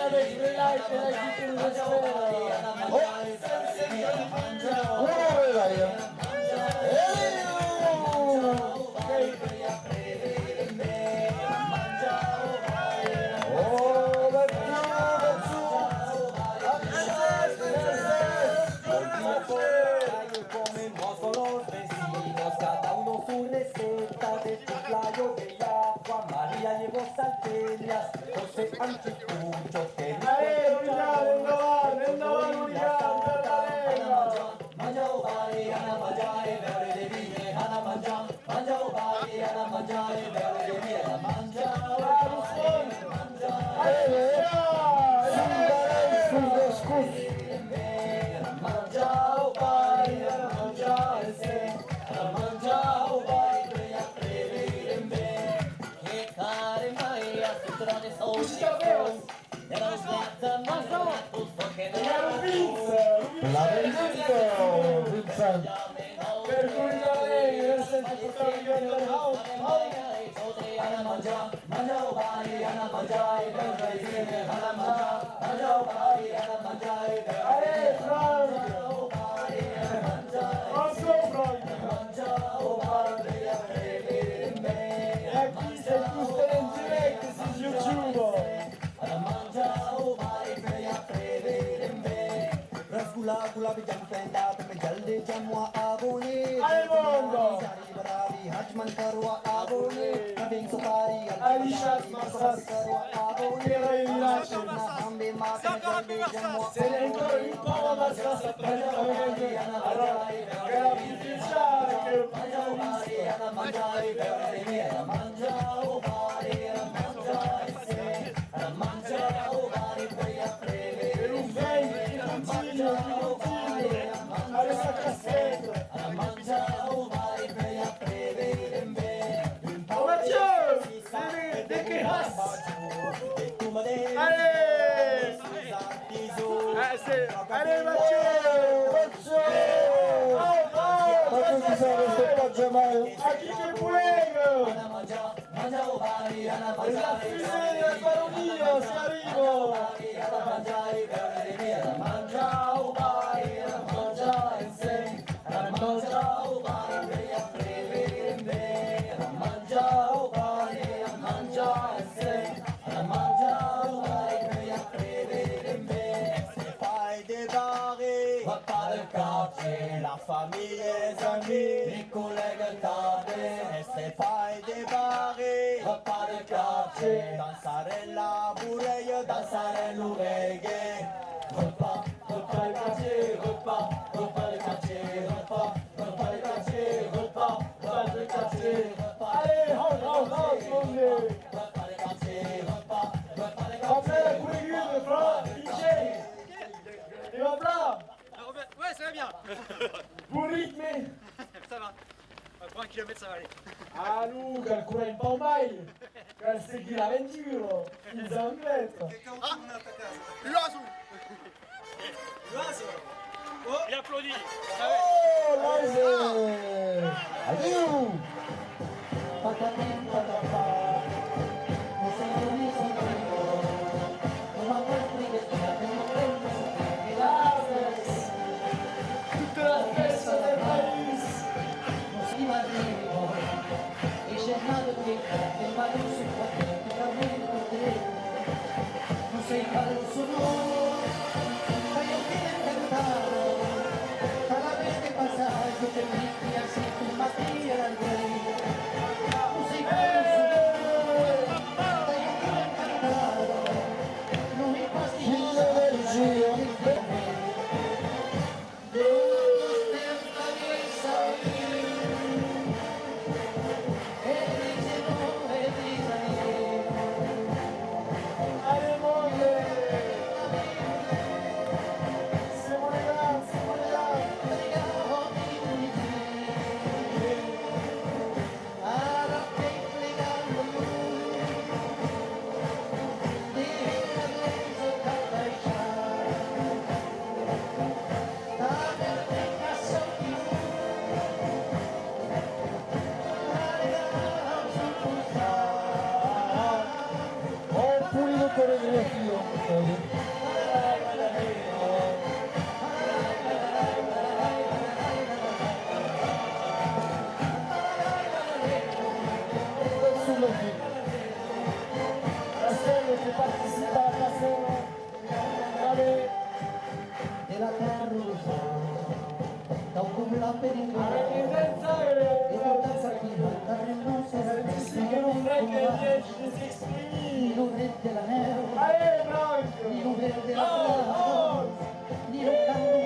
Avec le light et la guitare nous espère! Ora vai. Allez, venga, La vendetta, Vincent. per culinare, nel senso di portare via il house. Allez, Franck! Franco, Franck! E aqui c'est tous en direct sur YouTube. Rasgula गुलाबी जमपेंदा तुम्हें जल्दी जमुआ आबोने Allez, mondo! जारी बरारी हजमन करवा आबोने कबिंग सुपारी Alishas Massas, Terra e Village. हम भी माते जल्दी Jamua C'est ancora un po' la Massas a praticamente. Allora, era più ufficiale che il per un vento, ti consiglio, alle saccassette. Oh Mathieu, dès qu'il reste. Allez! Allez Mathieu! Ma tu sai che sto paggiamai? A chi che puego! La fusée del baronio, si arrivo! La famille, les amis, les collègues tardés, laissez pas débarrer, repas de quartier, dansare la bourreille, dansare l'oreille, repas de quartier, repas de quartier, repas de quartier, repas de quartier, Allez, rentre, mon repas de quartier, repas de quartier. Après la couillure, Franck, DJ! Il va plat! Ouais, ça va bien. Pour rythmer! Ça va. Pour 1 kilomètre, ça va aller. Ah nous, calcola un po' mai! Cal segui l'avventura! Il zambletto! L'oiseau. Il applaudit. Oh, Laise! Adieu! Tutte la festa del país! Non sei fare un sonoro, ma io ti ho inventato, cada vez que pasas yo te grito así tu mattina al rey. Non sei fare un sonoro, ma io ti ho inventato, non mi basti Figlio del Gio! Allez, moglie! Siamo là, siamo là! Ho pulito coreografia! Sulla fine! La serie che partecipa alla sera! Allez! della terra da un culla per il Avete danzare! e la danza qui cantare non si Sì che non è che riesci a si esprimi! non è della neve Allez, Blanc! di non verde la Oh, oh! di non canto